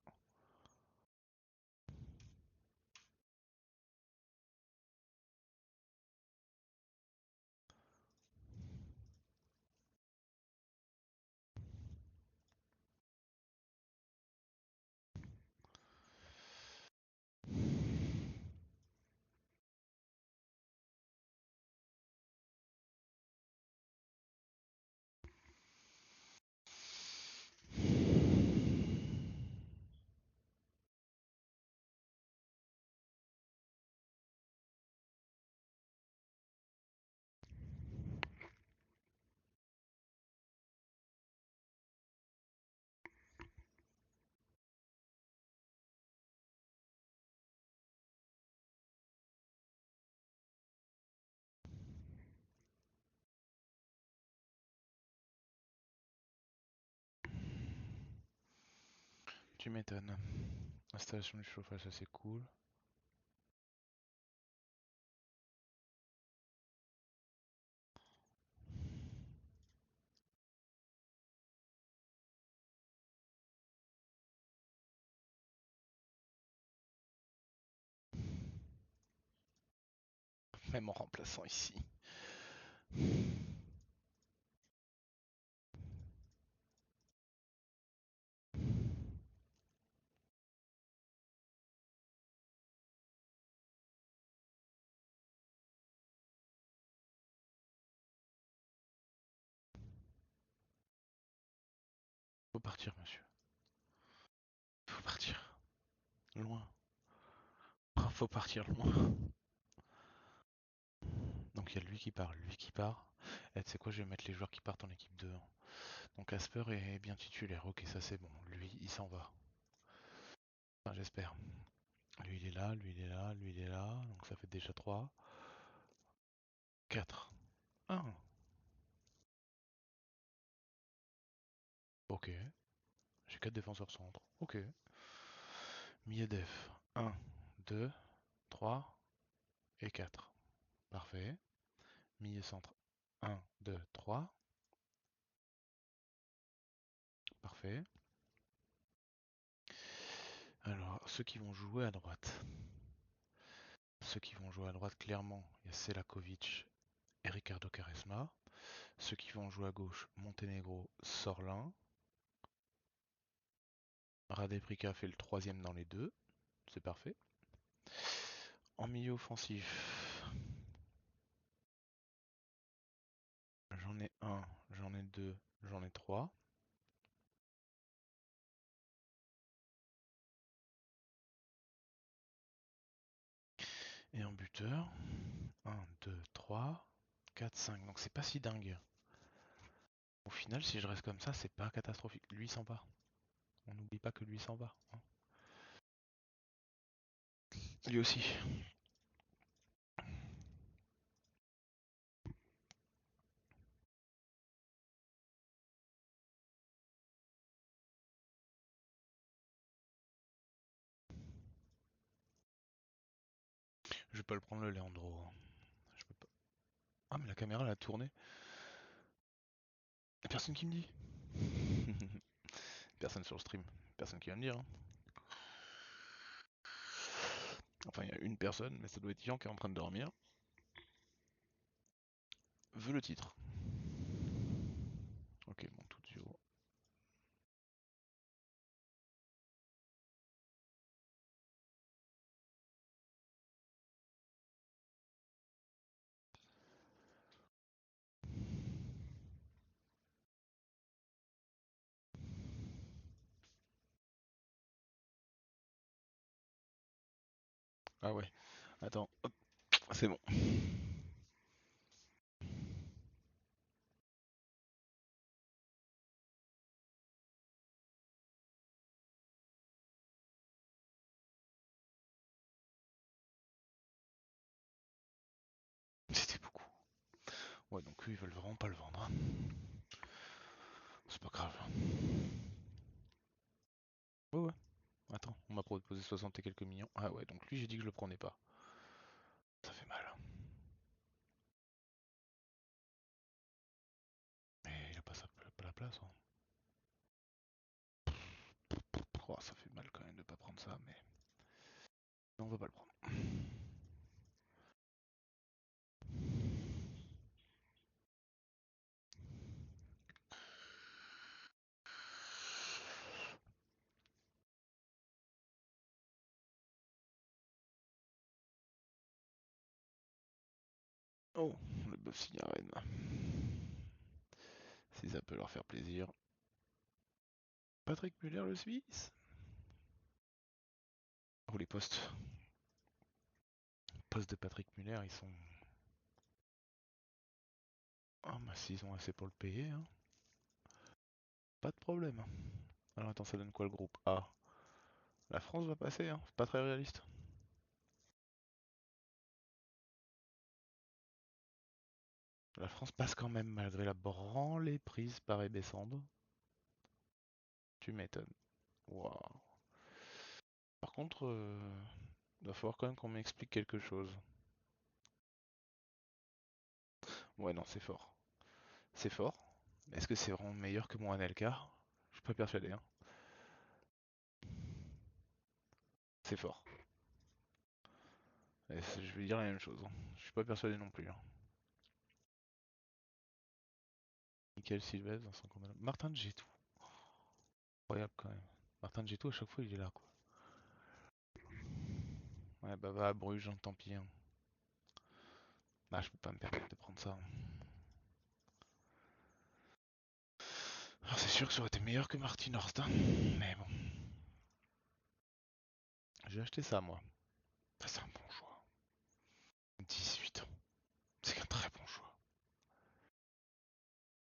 tu m'étonnes. Installation du chauffage, ça c'est cool. Même en remplaçant ici. Faut partir, monsieur. Faut partir. Loin. Faut partir loin. Donc il y a lui qui part, lui qui part. Et tu sais quoi, je vais mettre les joueurs qui partent en équipe 2. Donc Asper est bien titulaire. Ok, ça c'est bon. Lui, il s'en va. Enfin, j'espère. Lui, il est là, lui, il est là, lui, il est là. Donc ça fait déjà 3. 4. 1. Ok. J'ai 4 défenseurs centre. Ok. Milieu def. 1, 2, 3 et 4. Parfait. Milieu centre. 1, 2, 3. Parfait. Alors, ceux qui vont jouer à droite. Ceux qui vont jouer à droite, clairement, il y a Selakovic et Ricardo Quaresma. Ceux qui vont jouer à gauche, Montenegro, Sorlin. Radeprika fait le troisième dans les deux. C'est parfait. En milieu offensif, j'en ai un, j'en ai deux, j'en ai trois. Et en buteur, un, 2, 3, 4, 5. Donc c'est pas si dingue. Au final, si je reste comme ça, c'est pas catastrophique. Lui s'en va. On n'oublie pas que lui s'en va, hein. Lui aussi. Je vais pas le prendre le Leandro. Je peux pas. Ah mais la caméra elle a tourné. Y'a personne qui me dit. Personne sur le stream. Personne qui va me dire, hein. Enfin, il y a une personne, mais ça doit être Ian qui est en train de dormir. Veut le titre. Ok, bon, tout duo. Ah ouais. Attends, hop, c'est bon. Ouais, donc eux, ils veulent vraiment pas le vendre, hein. C'est pas grave. Ouais, ouais. Attends, on m'a proposé 60 et quelques millions. Ah ouais, donc lui, j'ai dit que je le prenais pas. Ça fait mal. Mais il a pas, pas la place, hein. Oh, ça fait mal quand même de pas prendre ça, mais on va pas le prendre. Oh, le bœuf Signaren. Si ça peut leur faire plaisir. Patrick Muller, le Suisse. Oh, les postes. Les postes de Patrick Muller, ils sont... Ah, bah s'ils ont assez pour le payer, hein. Pas de problème. Alors attends, ça donne quoi le groupe A? La France va passer, hein. C'est pas très réaliste. La France passe quand même malgré la branlée prise par Ebessand. Tu m'étonnes. Waouh. Par contre, il va falloir quand même qu'on m'explique quelque chose. Ouais, non, c'est fort. C'est fort. Est-ce que c'est vraiment meilleur que mon Anelka? Je suis pas persuadé, hein. C'est fort. Et je vais dire la même chose, hein. Je suis pas persuadé non plus, hein. Michael Silvez, Vincent Condal. Martin Djetou. Incroyable quand même. Martin Djetou, à chaque fois, il est là, quoi. Ouais, bah va à Bruges, hein, tant pis, hein. Bah, je peux pas me permettre de prendre ça, hein. Alors, c'est sûr que ça aurait été meilleur que Martin Horst, hein. Mais bon. J'ai acheté ça, moi. Ça, c'est un bon choix. 18 ans. C'est un très bon choix.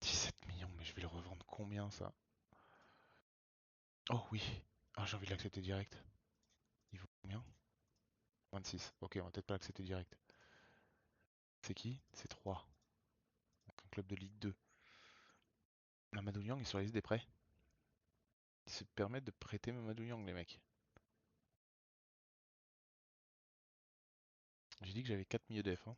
17 millions, mais je vais le revendre combien, ça? Oh oui. Ah, j'ai envie de l'accepter direct. Il vaut combien? 26. Ok, on va peut-être pas l'accepter direct. C'est qui? C'est 3. Donc un club de Ligue 2. Mamadou Niang est sur la liste des prêts. Ils se permettent de prêter Mamadou Niang, les mecs. J'ai dit que j'avais 4 milieux def, hein.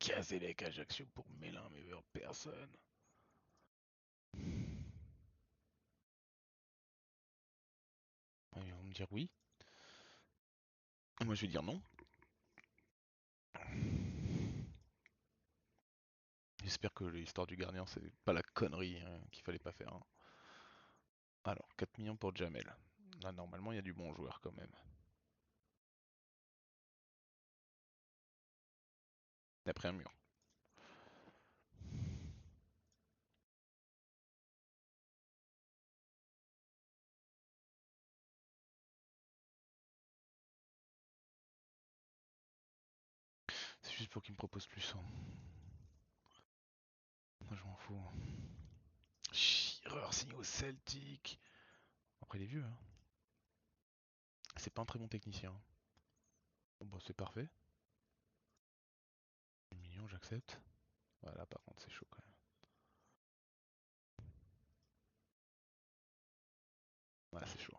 Gazélec Ajaccio pour Mélin, mais vers personne. Ouais, ils vont me dire oui. Moi, je vais dire non. J'espère que l'histoire du gardien, c'est pas la connerie, hein, qu'il fallait pas faire, hein. Alors, 4 millions pour Jamel. Là, normalement, il y a du bon joueur quand même. D'après un mur. C'est juste pour qu'il me propose plus, hein. Moi, je m'en fous, hein. Shearer signé au Celtic. Après, il est vieux, hein. C'est pas un très bon technicien. Bon, bah, c'est parfait. 1 million, j'accepte. Voilà, par contre, c'est chaud quand même. Ouais, c'est chaud.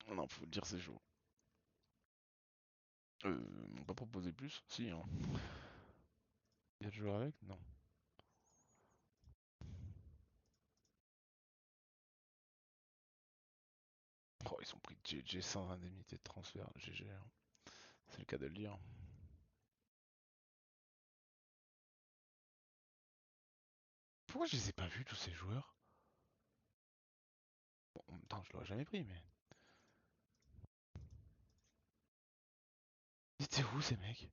Non, faut le dire, c'est chaud. Ils m'ont pas proposé plus? Si, hein. Il y a de joueurs avec? Non. Oh, ils ont pris GG sans indemnité de transfert. GG, hein. C'est le cas de le dire. Pourquoi je les ai pas vus, tous ces joueurs? Bon, en même temps, je l'aurais jamais pris, mais... Ils étaient où, ces mecs?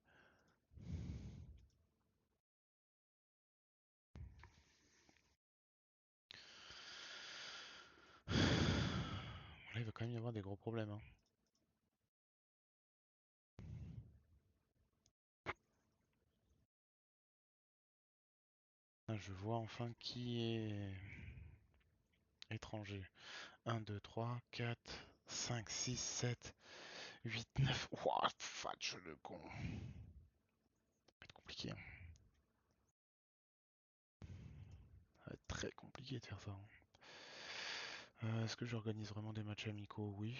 même y avoir des gros problèmes, hein. Ah, je vois enfin qui est étranger. 1, 2, 3, 4, 5, 6, 7, 8, 9. Ouah, fatch le con. Ça va être compliqué, hein. Ça va être très compliqué de faire ça, hein. Est-ce que j'organise vraiment des matchs amicaux? Oui.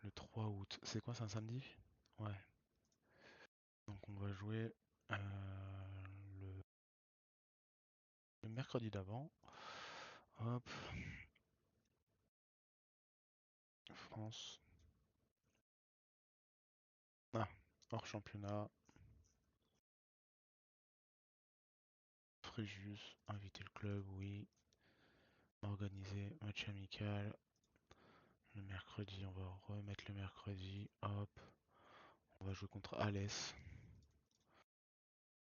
Le 3 août. C'est quoi, c'est un samedi? Ouais. Donc on va jouer le, le mercredi d'avant. Hop, France. Ah, hors championnat. Fréjus, inviter le club, oui. Organiser match amical. Le mercredi, on va remettre le mercredi. Hop, on va jouer contre Alès.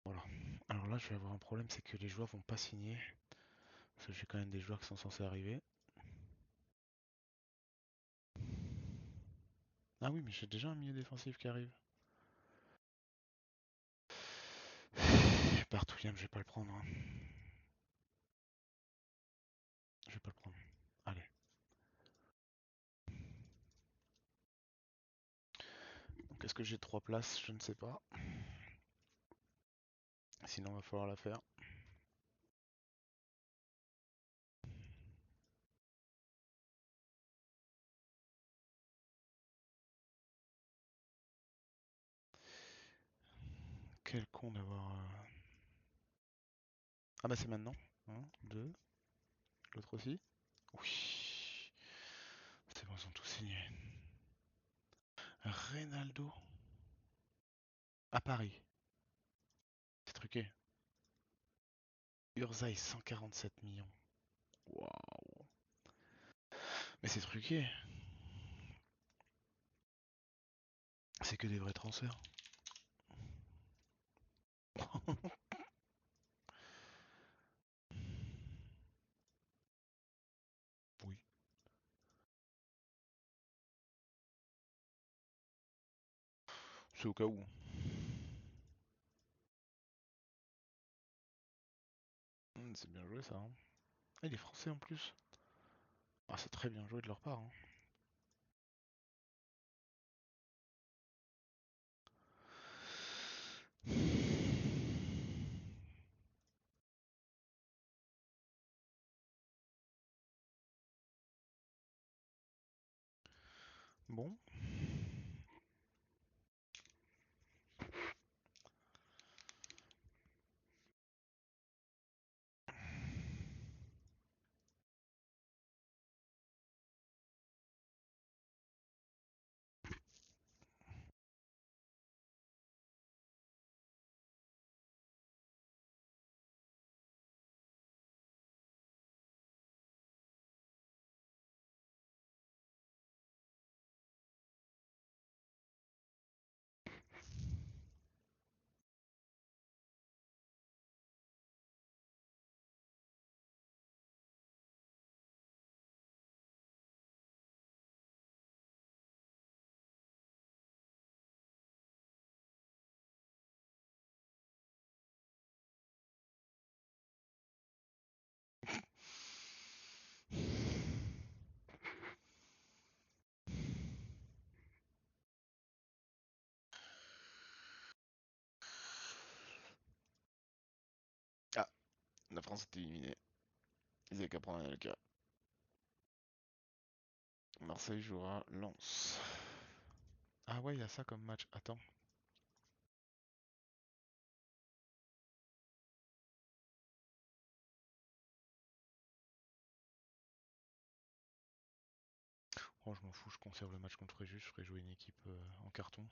Voilà. Alors là, je vais avoir un problème, c'est que les joueurs vont pas signer. Parce que j'ai quand même des joueurs qui sont censés arriver. Ah oui, mais j'ai déjà un milieu défensif qui arrive. Bartouliam, je vais pas le prendre, hein. Je vais pas le prendre. Allez. Donc est-ce que j'ai 3 places? Je ne sais pas. Sinon, va falloir la faire. Quel con d'avoir. Ah bah c'est maintenant. 1, 2. L'autre aussi? Oui. C'est bon, ils sont tous signés. Reynaldo à Paris. C'est truqué. Urzaï, 147 millions. Waouh. Mais c'est truqué. C'est que des vrais transferts. Oui. C'est au cas où. C'est bien joué ça, hein. Ah, il est français en plus. Ah, c'est très bien joué de leur part, hein. Bon. Ah, la France est éliminée. Ils avaient qu'à prendre un LK. Marseille jouera Lens. Ah ouais, il y a ça comme match. Attends. Oh, je m'en fous, je conserve le match contre Fréjus, je ferai jouer une équipe en carton.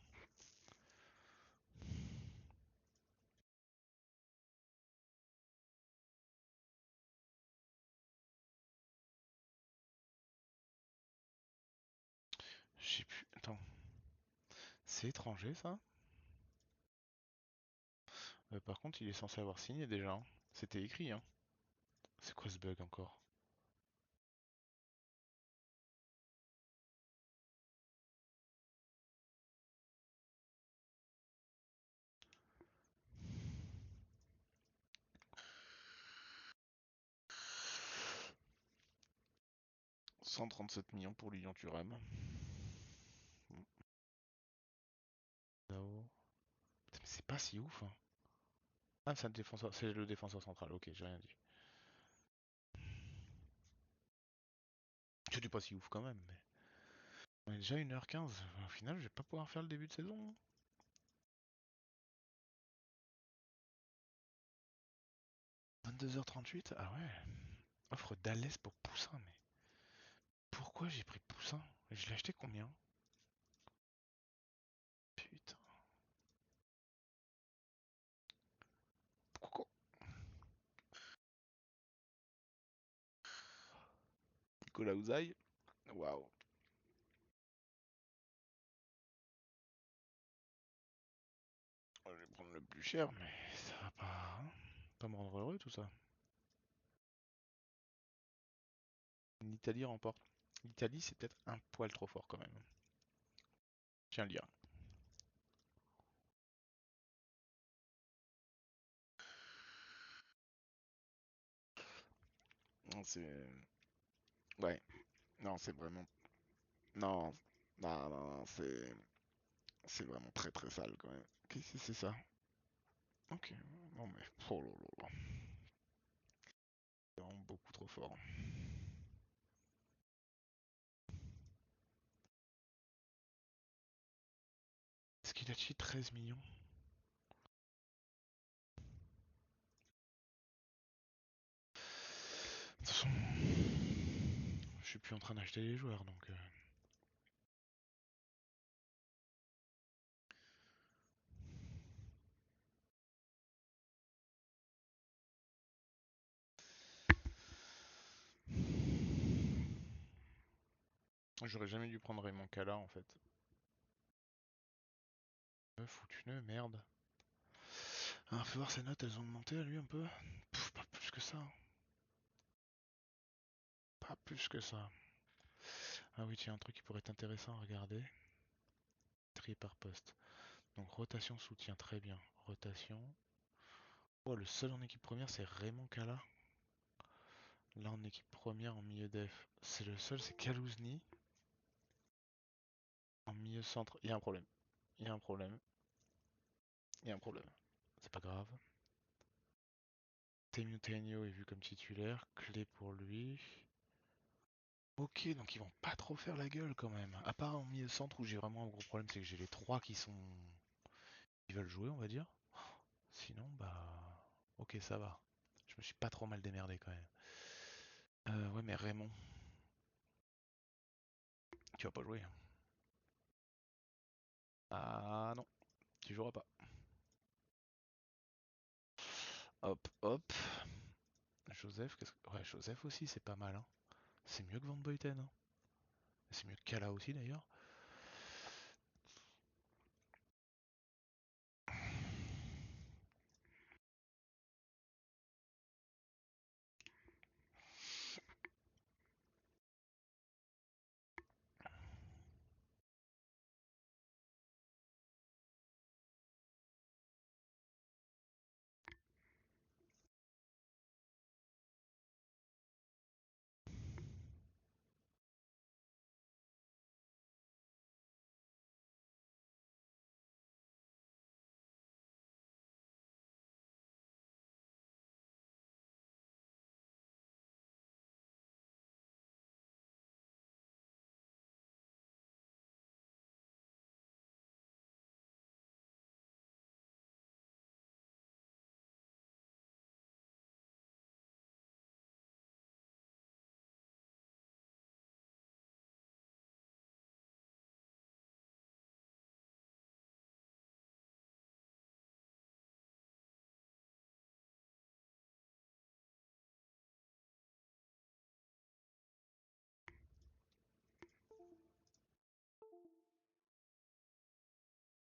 Je sais plus. Attends. C'est étranger ça? Par contre, il est censé avoir signé déjà, hein. C'était écrit, hein. C'est quoi ce bug encore? 137 millions pour Lilian Thuram. Là-haut. Putain, mais c'est pas si ouf, hein. Ah, c'est le défenseur central, ok, j'ai rien dit. C'était pas si ouf quand même, mais. On est déjà 1h15, au final, je vais pas pouvoir faire le début de saison. 22h38, ah ouais. Offre d'Alès pour Poussin, mais. Pourquoi j'ai pris Poussin? Je l'ai acheté combien? Putain. Pourquoi? Nicolas Ouzaï. Waouh. Je vais prendre le plus cher, mais ça va pas, hein, pas me rendre heureux tout ça. L'Italie remporte. L'Italie, c'est peut-être un poil trop fort quand même. Tiens, lire. Non, c'est. Ouais. Non, c'est vraiment. Non. Non, non, non, c'est. C'est vraiment très très sale quand même. Qu'est-ce que c'est ça? Ok. Non, mais. Oh là là là. C'est vraiment beaucoup trop fort. Est-ce qu'il a tué 13 millions? De toute façon. Je suis plus en train d'acheter les joueurs donc. J'aurais jamais dû prendre Raymond Cala en fait. Foutu merde. Ah, faut voir ses notes, elles ont augmenté à lui un peu. Pff, pas plus que ça, hein. Pas plus que ça. Ah oui, tiens, un truc qui pourrait être intéressant à regarder. Trier par poste. Donc rotation, soutien, très bien. Rotation. Oh, le seul en équipe première, c'est Raymond Cala. Là, en équipe première, en milieu def, c'est le seul, c'est Kalouzny. En milieu centre, il y a un problème. Il y a un problème. Il y a un problème. C'est pas grave. Temuteinho est vu comme titulaire. Clé pour lui. Ok, donc ils vont pas trop faire la gueule quand même. À part en milieu centre où j'ai vraiment un gros problème, c'est que j'ai les trois qui veulent jouer, on va dire. Sinon, bah. Ok, ça va. Je me suis pas trop mal démerdé quand même. Ouais, mais Raymond, tu vas pas jouer. Ah non, tu joueras pas. Hop, hop. Joseph, qu'est-ce que. Ouais, Joseph aussi, c'est pas mal, hein. C'est mieux que Van Beuten, hein. C'est mieux que Kala aussi d'ailleurs.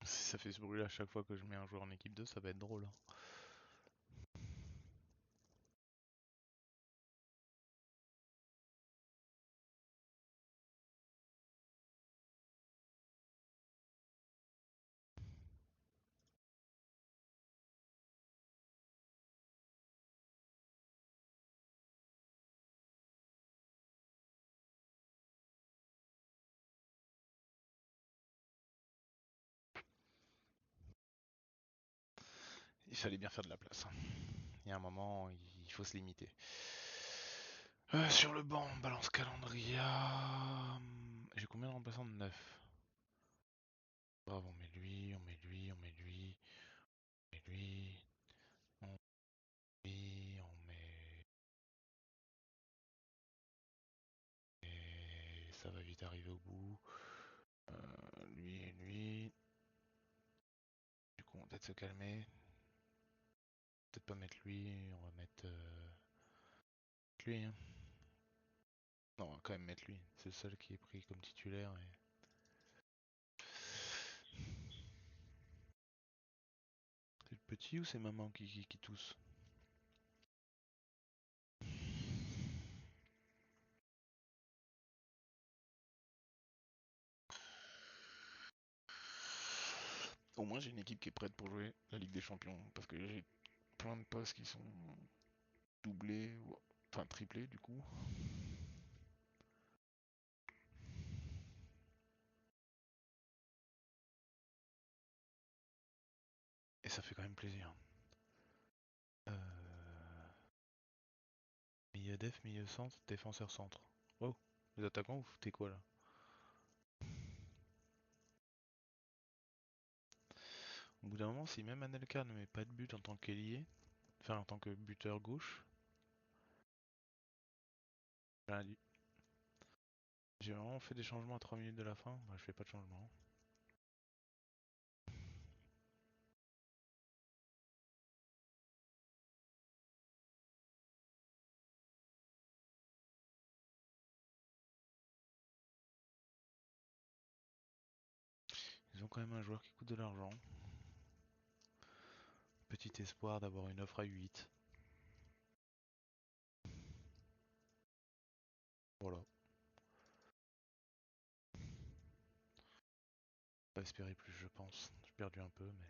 Si ça fait ce bruit à chaque fois que je mets un joueur en équipe 2, ça va être drôle, hein. il fallait bien faire de la place. Il y a un moment, il faut se limiter. Sur le banc, balance calendrier. J'ai combien de remplaçants de 9? Bravo, on met lui, on met lui, on met lui, on met lui, on met lui, on met... Et ça va vite arriver au bout. Lui et lui. Du coup, on va peut-être se calmer. Peut-être pas mettre lui, on va mettre lui. Hein. Non, on va quand même mettre lui. C'est le seul qui est pris comme titulaire. C'est le petit ou c'est maman qui tousse? Au moins j'ai une équipe qui est prête pour jouer la Ligue des Champions. Parce que j'ai plein de postes qui sont doublés, enfin triplés du coup. Et ça fait quand même plaisir. Milieu def, milieu centre, défenseur centre. Oh, les attaquants, vous foutez quoi là? Au bout d'un moment, si même Anelka ne met pas de but en tant qu'ailier, enfin en tant que buteur gauche, j'ai rien dit. J'ai vraiment fait des changements à 3 minutes de la fin, bah, je fais pas de changement. Ils ont quand même un joueur qui coûte de l'argent. Petit espoir d'avoir une offre à 8. Voilà. Pas espérer plus, je pense. J'ai perdu un peu, mais...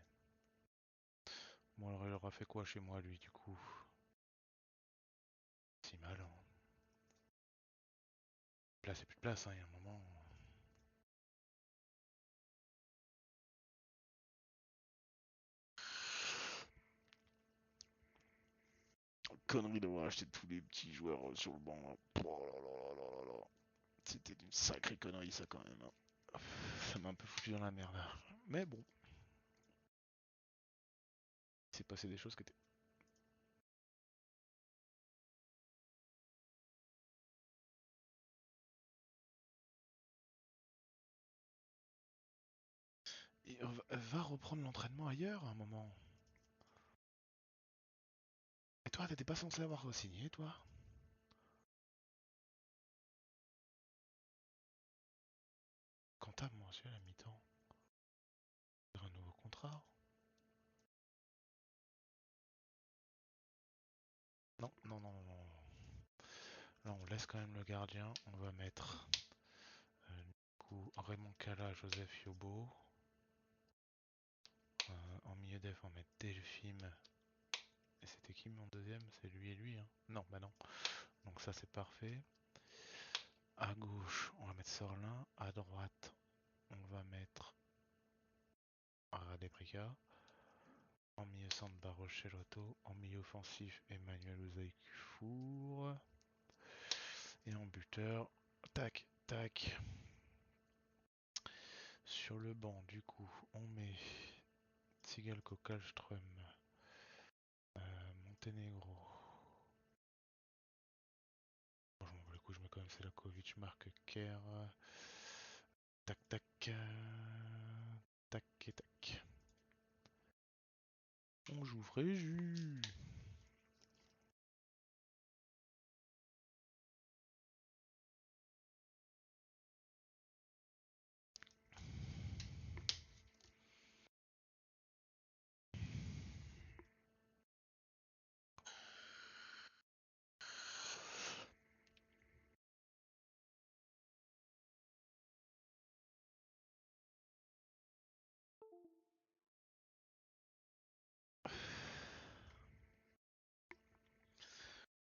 Bon, alors il aura fait quoi chez moi, lui, du coup? Si mal, hein. Place et plus de place, hein, il y a un moment... Connerie d'avoir acheté tous les petits joueurs sur le banc. Là. Oh là là là là là. C'était une sacrée connerie, ça, quand même. Hein. Ça m'a un peu foutu dans la merde. Mais bon, il s'est passé des choses qui étaient... Et va reprendre l'entraînement ailleurs, à un moment. Et toi, t'étais pas censé avoir re-signé, toi? Comptable mensuel à mi-temps. Un nouveau contrat? Non, non, non, non, non. Là, on laisse quand même le gardien. On va mettre du coup Raymond Cala, Joseph Yobo. En milieu def, on va mettre Delphine. Et c'était qui mon deuxième? C'est lui et lui, hein? Non, bah non. Donc ça, c'est parfait. À gauche, on va mettre Sorlin. À droite, on va mettre Radeprika. En milieu centre, Barochelotto. En milieu offensif, Emmanuel Ouzaï-Kufour. Et en buteur, tac, tac. Sur le banc, du coup, on met Tsigalko Kallström, Montenegro. Bon, je m'en bats les couilles, je mets quand même Selakovic, Marc Kerr. Tac, tac. Tac et tac. On joue Fréjus.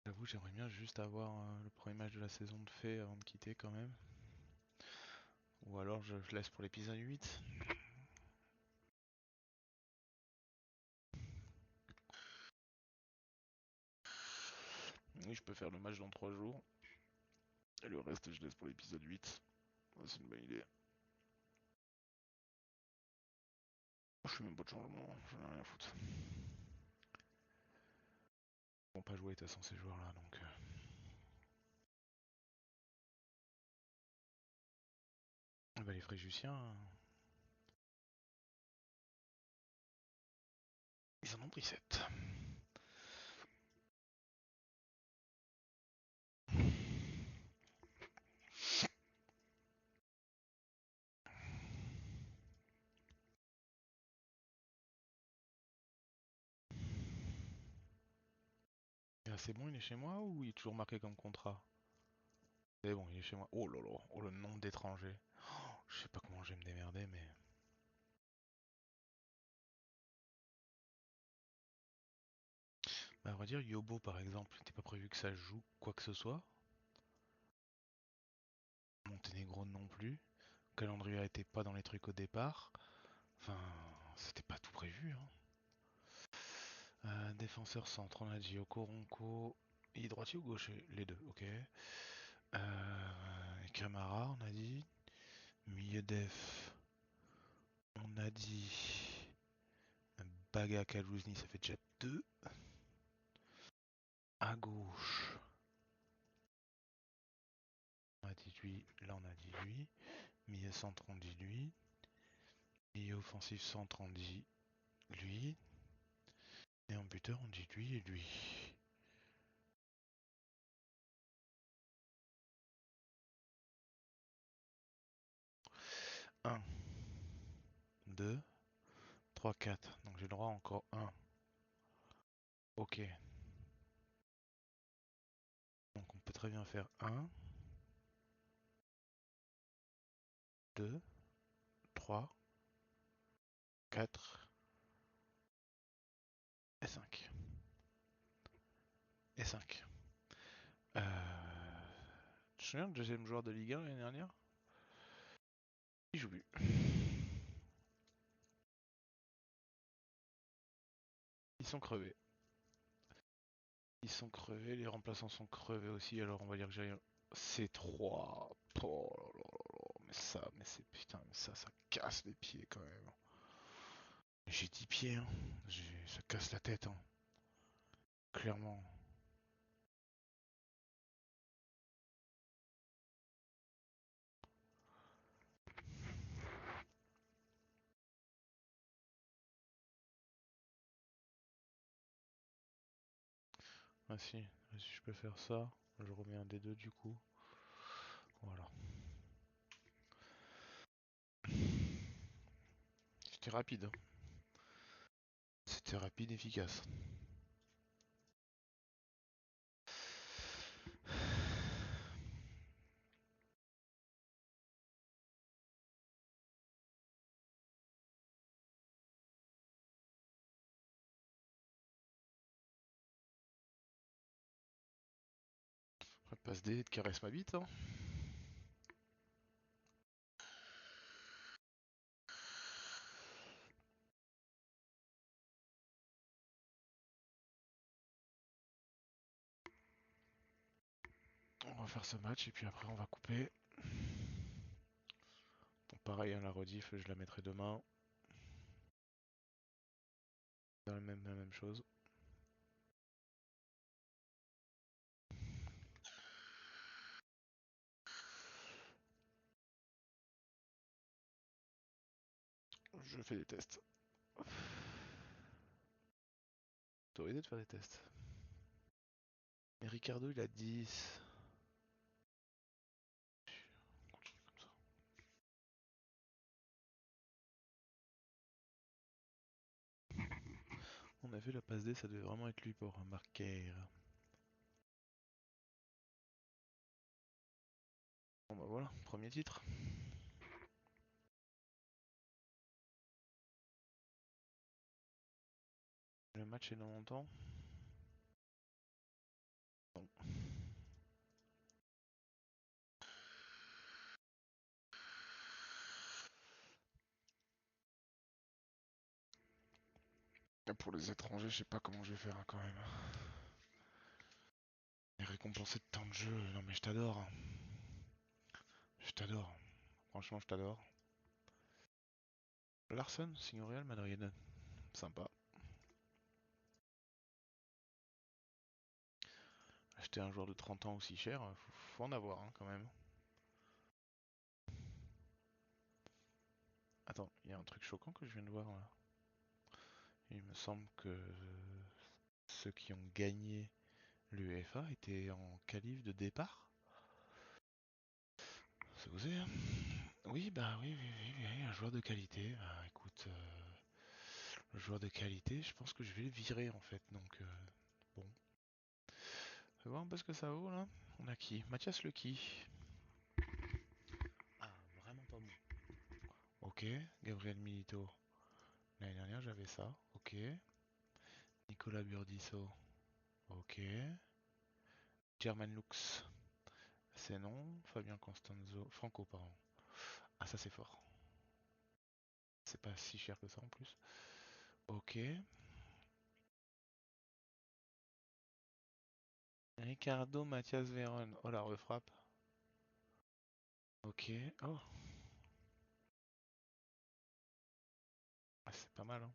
J'avoue, j'aimerais bien juste avoir le premier match de la saison de fait avant de quitter quand même. Ou alors je laisse pour l'épisode 8. Et je peux faire le match dans 3 jours. Et le reste, je laisse pour l'épisode 8. C'est une bonne idée. Je fais même pas de changement, j'en ai rien à foutre. Ils vont pas jouer de toute façon ces joueurs-là, donc... Ah bah les Fréjussiens... Ils en ont pris 7. Ah, c'est bon, il est chez moi ou il est toujours marqué comme contrat? C'est bon, il est chez moi. Oh là là, oh le nombre d'étrangers. Oh, je sais pas comment je vais me démerder, mais... Bah, à vrai dire, Yobo par exemple, t'es pas prévu que ça joue quoi que ce soit. Monténégro non plus. Calendrier était pas dans les trucs au départ. Enfin, c'était pas tout prévu. Hein. Défenseur centre, on a dit Okoronko. Il est droitier ou gaucher? Les deux, ok. Camara, on a dit. Milieu def, on a dit. Baga Kalouzny, ça fait déjà 2. À gauche, on a dit lui. Là, on a dit lui. Milieu centre, on dit lui. Milieu offensif centre, on dit lui. Et en buteur, on dit lui et lui. 1, 2, 3, 4. Donc j'ai le droit à encore 1. Ok. Donc on peut très bien faire 1, 2, 3, 4 et 5. Et 5. Tu te souviens du deuxième joueur de Ligue 1 l'année dernière? Il joue plus. Ils sont crevés. Ils sont crevés, les remplaçants sont crevés aussi, alors on va dire que j'ai C3. Oh là là là là, mais c'est putain, mais ça casse les pieds quand même. J'ai 10 pieds, hein. Ça casse la tête, hein. Clairement. Ah si, je peux faire ça. Je remets un des deux du coup. Voilà. C'était rapide. Hein. C'était rapide, efficace. Passe D, de caresse ma bite. Hein. On va faire ce match et puis après on va couper. Bon, pareil, hein, la rediff, je la mettrai demain. Dans la même chose. Je fais des tests. Autorisé de faire des tests. Mais Ricardo il a 10. On continue comme ça. On a vu la passe D, ça devait vraiment être lui pour marquer. Bon bah voilà, premier titre. Le match est dans longtemps. Bon. Pour les étrangers, je sais pas comment je vais faire hein, quand même. récompensé de temps de jeu. Non mais je t'adore. Je t'adore. Franchement, je t'adore. Larson, signe au Real Madrid. Sympa. Acheter un joueur de 30 ans aussi cher, faut en avoir hein, quand même. Attends, il y a un truc choquant que je viens de voir là. Il me semble que ceux qui ont gagné l'UEFA étaient en qualif de départ. C'est osé, hein. Oui, bah oui, un joueur de qualité. Bah écoute, le joueur de qualité, je pense que je vais le virer en fait. Donc bon, on va voir un peu ce que ça vaut là. On a qui? Mathias Lecky. Ah, vraiment pas bon. Ok, Gabriel Milito. L'année dernière j'avais ça. Ok. Nicolas Burdisso. Ok. German Lux. C'est non. Fabien Constanzo. Franco, pardon. Ah, ça c'est fort. C'est pas si cher que ça en plus. Ok. Ricardo Mathias Véron. Oh la refrappe. Ok. Oh. Ah, c'est pas mal, hein.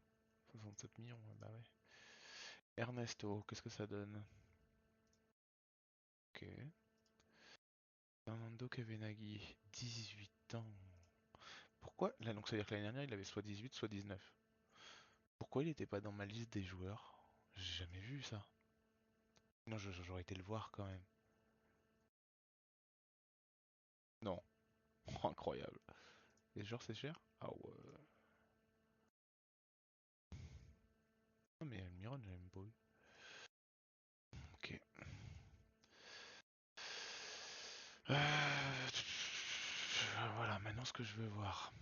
67 millions, ouais, bah ouais. Ernesto, qu'est-ce que ça donne? Ok. Fernando Cavenaghi, 18 ans. Pourquoi? Là, donc ça veut dire que l'année dernière, il avait soit 18, soit 19. Pourquoi il était pas dans ma liste des joueurs? J'ai jamais vu ça. Non, j'aurais été le voir quand même. Non. Incroyable. Et genre, c'est cher? Ah ouais. Non, mais Almiron, j'ai même pas eu. Ok. Euh, Voilà, maintenant ce que je veux voir,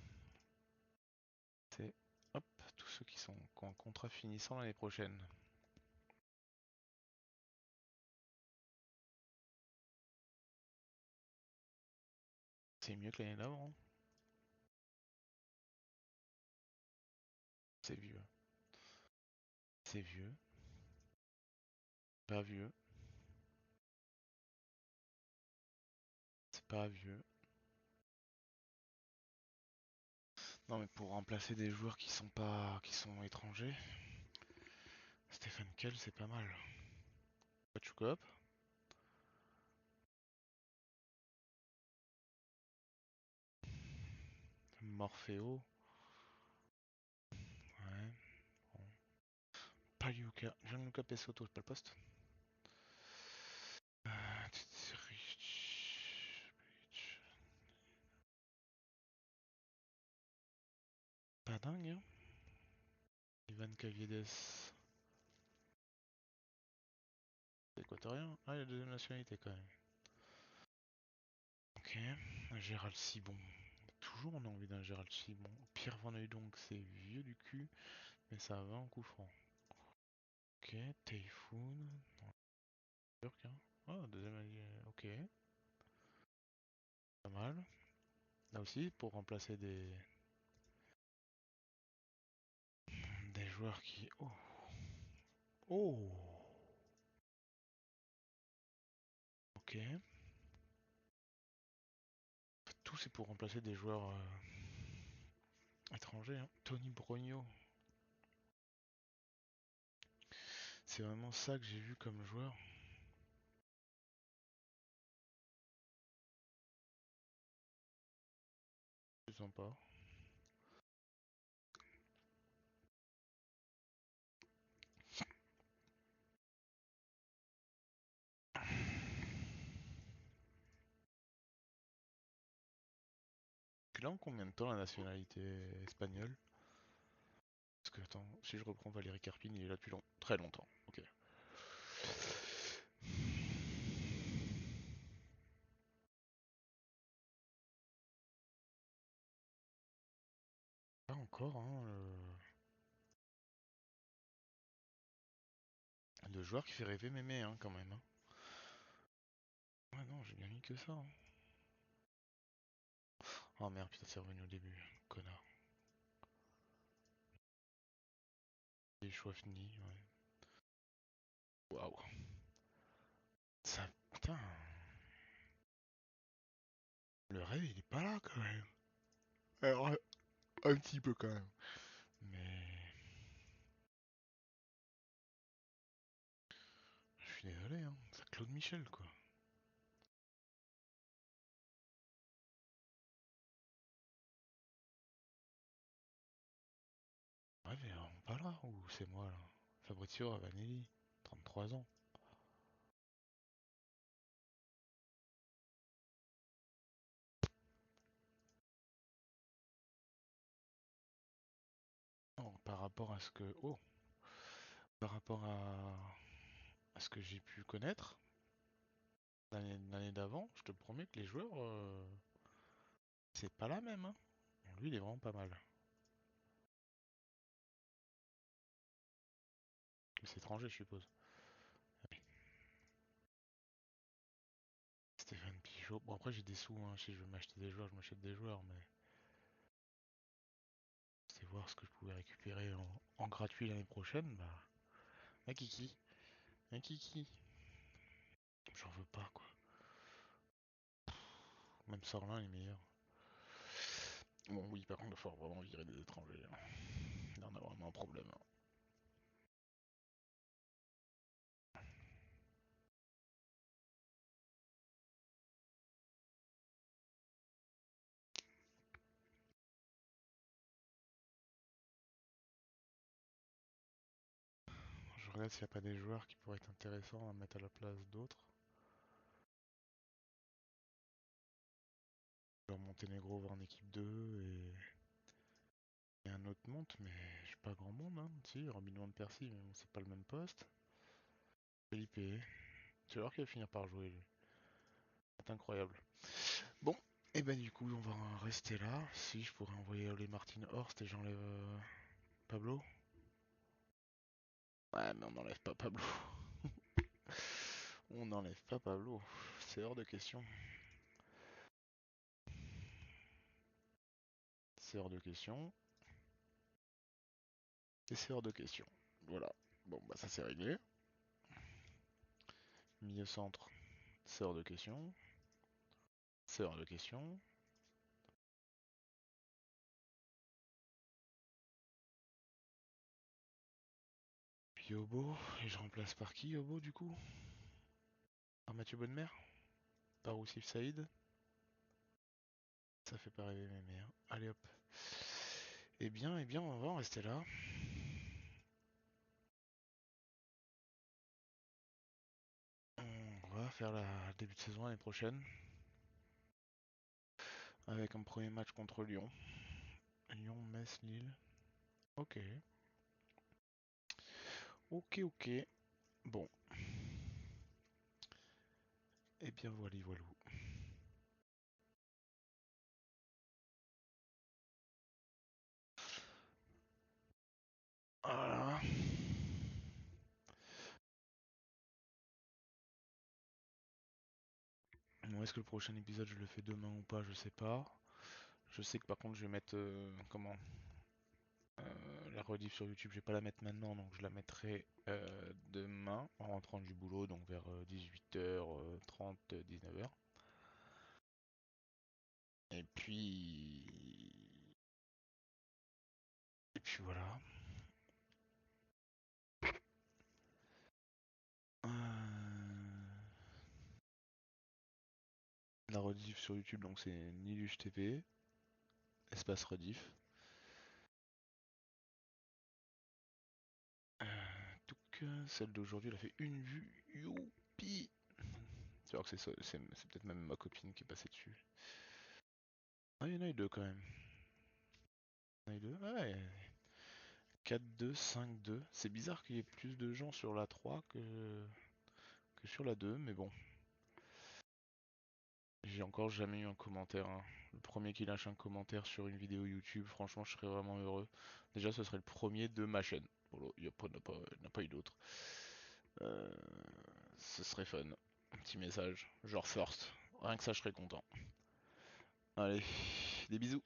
c'est hop, tous ceux qui ont un contrat finissant l'année prochaine. C'est mieux que l'année d'avant, hein. C'est vieux. C'est vieux. Pas vieux. C'est pas vieux. Non mais pour remplacer des joueurs qui sont étrangers, Stéphane Kell c'est pas mal. Pachukop. Morpheo. Ouais. Bon. Paliuca. Gianluca Pesotto, c'est pas le poste. Pas dingue, hein. Ivan Caviedes. C'est équatorien. Ah, il a la deuxième nationalité quand même. Ok. Gérald Sibon. Toujours on a envie d'un Gérald Sibon. Pierre Van Hooijdonk, c'est vieux du cul, mais ça va en coup franc. Ok, Typhoon. Turc, hein. Ah, deuxième allié. Ok, pas mal. Là aussi, pour remplacer des joueurs qui. Oh! Oh! Ok. Tout c'est pour remplacer des joueurs étrangers, hein. Tony Brogno. C'est vraiment ça que j'ai vu comme joueur. Je sens pas. Là, en combien de temps la nationalité espagnole? Parce que, attends, si je reprends Valérie Carpine, il est là depuis très longtemps. Ok. Pas encore, hein. Le joueur qui fait rêver Mémé, hein, quand même, hein. Ouais, non, j'ai bien mis que ça, hein. Oh merde, putain, c'est revenu au début, connard. Et Chouafni, ouais. Waouh. Ça... putain. Le rêve, il est pas là quand même. Alors, un petit peu quand même. Mais. Je suis désolé, hein. C'est Claude Michel, quoi. Ouais, mais pas là, ou c'est moi là. Fabrizio Ravanelli, 33 ans. Non, par rapport à ce que. Oh! Par rapport à ce que j'ai pu connaître l'année d'avant, je te promets que les joueurs, c'est pas la même, hein. Lui, il est vraiment pas mal. C'est étranger, je suppose. Stéphane Pichot. Bon, après, j'ai des sous, hein. Si je veux m'acheter des joueurs, je m'achète des joueurs, mais. C'est voir ce que je pouvais récupérer en gratuit l'année prochaine, bah. Un kiki. Un kiki. J'en veux pas, quoi. Même Sorlin est meilleur. Bon, oui, par contre, il va falloir vraiment virer des étrangers, hein. Là, on a vraiment un problème, hein. Je regarde s'il n'y a pas des joueurs qui pourraient être intéressants à mettre à la place d'autres. Genre Monténégro va en équipe 2 et un autre monte, mais j'ai pas grand monde, hein. Si, Robin Van Persie, mais bon, c'est pas le même poste. Felipe, tu vas voir qu'il va finir par jouer, lui. C'est incroyable. Bon, et ben du coup, on va rester là. Si, je pourrais envoyer les Martin Horst et j'enlève Pablo. Ouais, mais on n'enlève pas Pablo. On n'enlève pas Pablo. C'est hors de question. C'est hors de question. Et c'est hors de question. Voilà. Bon, bah ça c'est réglé. Milieu centre, c'est hors de question. C'est hors de question. Puis Yobo, et je remplace par qui Yobo du coup? Par Mathieu Bonnemer? Par Oussif Saïd? Ça fait pas rêver mes mères. Allez hop. Eh bien, on va en rester là. On va faire la début de saison l'année prochaine. Avec un premier match contre Lyon. Lyon, Metz, Lille. Ok. Ok, ok. Bon. Eh bien, voilà, voilà. Voilà. Bon, est-ce que le prochain épisode je le fais demain ou pas, je sais pas. Je sais que par contre je vais mettre comment la rediff sur YouTube, je vais pas la mettre maintenant, donc je la mettrai demain en rentrant du boulot, donc vers 18h30, 19h. Et puis voilà. La rediff sur YouTube, donc c'est Niluche TV, espace rediff. Celle d'aujourd'hui, elle a fait une vue. Youpi! Tu vois que c'est peut-être même ma copine qui est passée dessus. Ah, il y en a eu deux quand même. Il y en a eu deux. Ouais. 4-2, 5-2. C'est bizarre qu'il y ait plus de gens sur la 3 que sur la 2, mais bon. J'ai encore jamais eu un commentaire, hein. Le premier qui lâche un commentaire sur une vidéo YouTube, franchement, je serais vraiment heureux. Déjà, ce serait le premier de ma chaîne. Voilà, il n'y a pas eu d'autre. Euh, Ce serait fun. Un petit message, genre first. Rien que ça, je serais content. Allez, des bisous.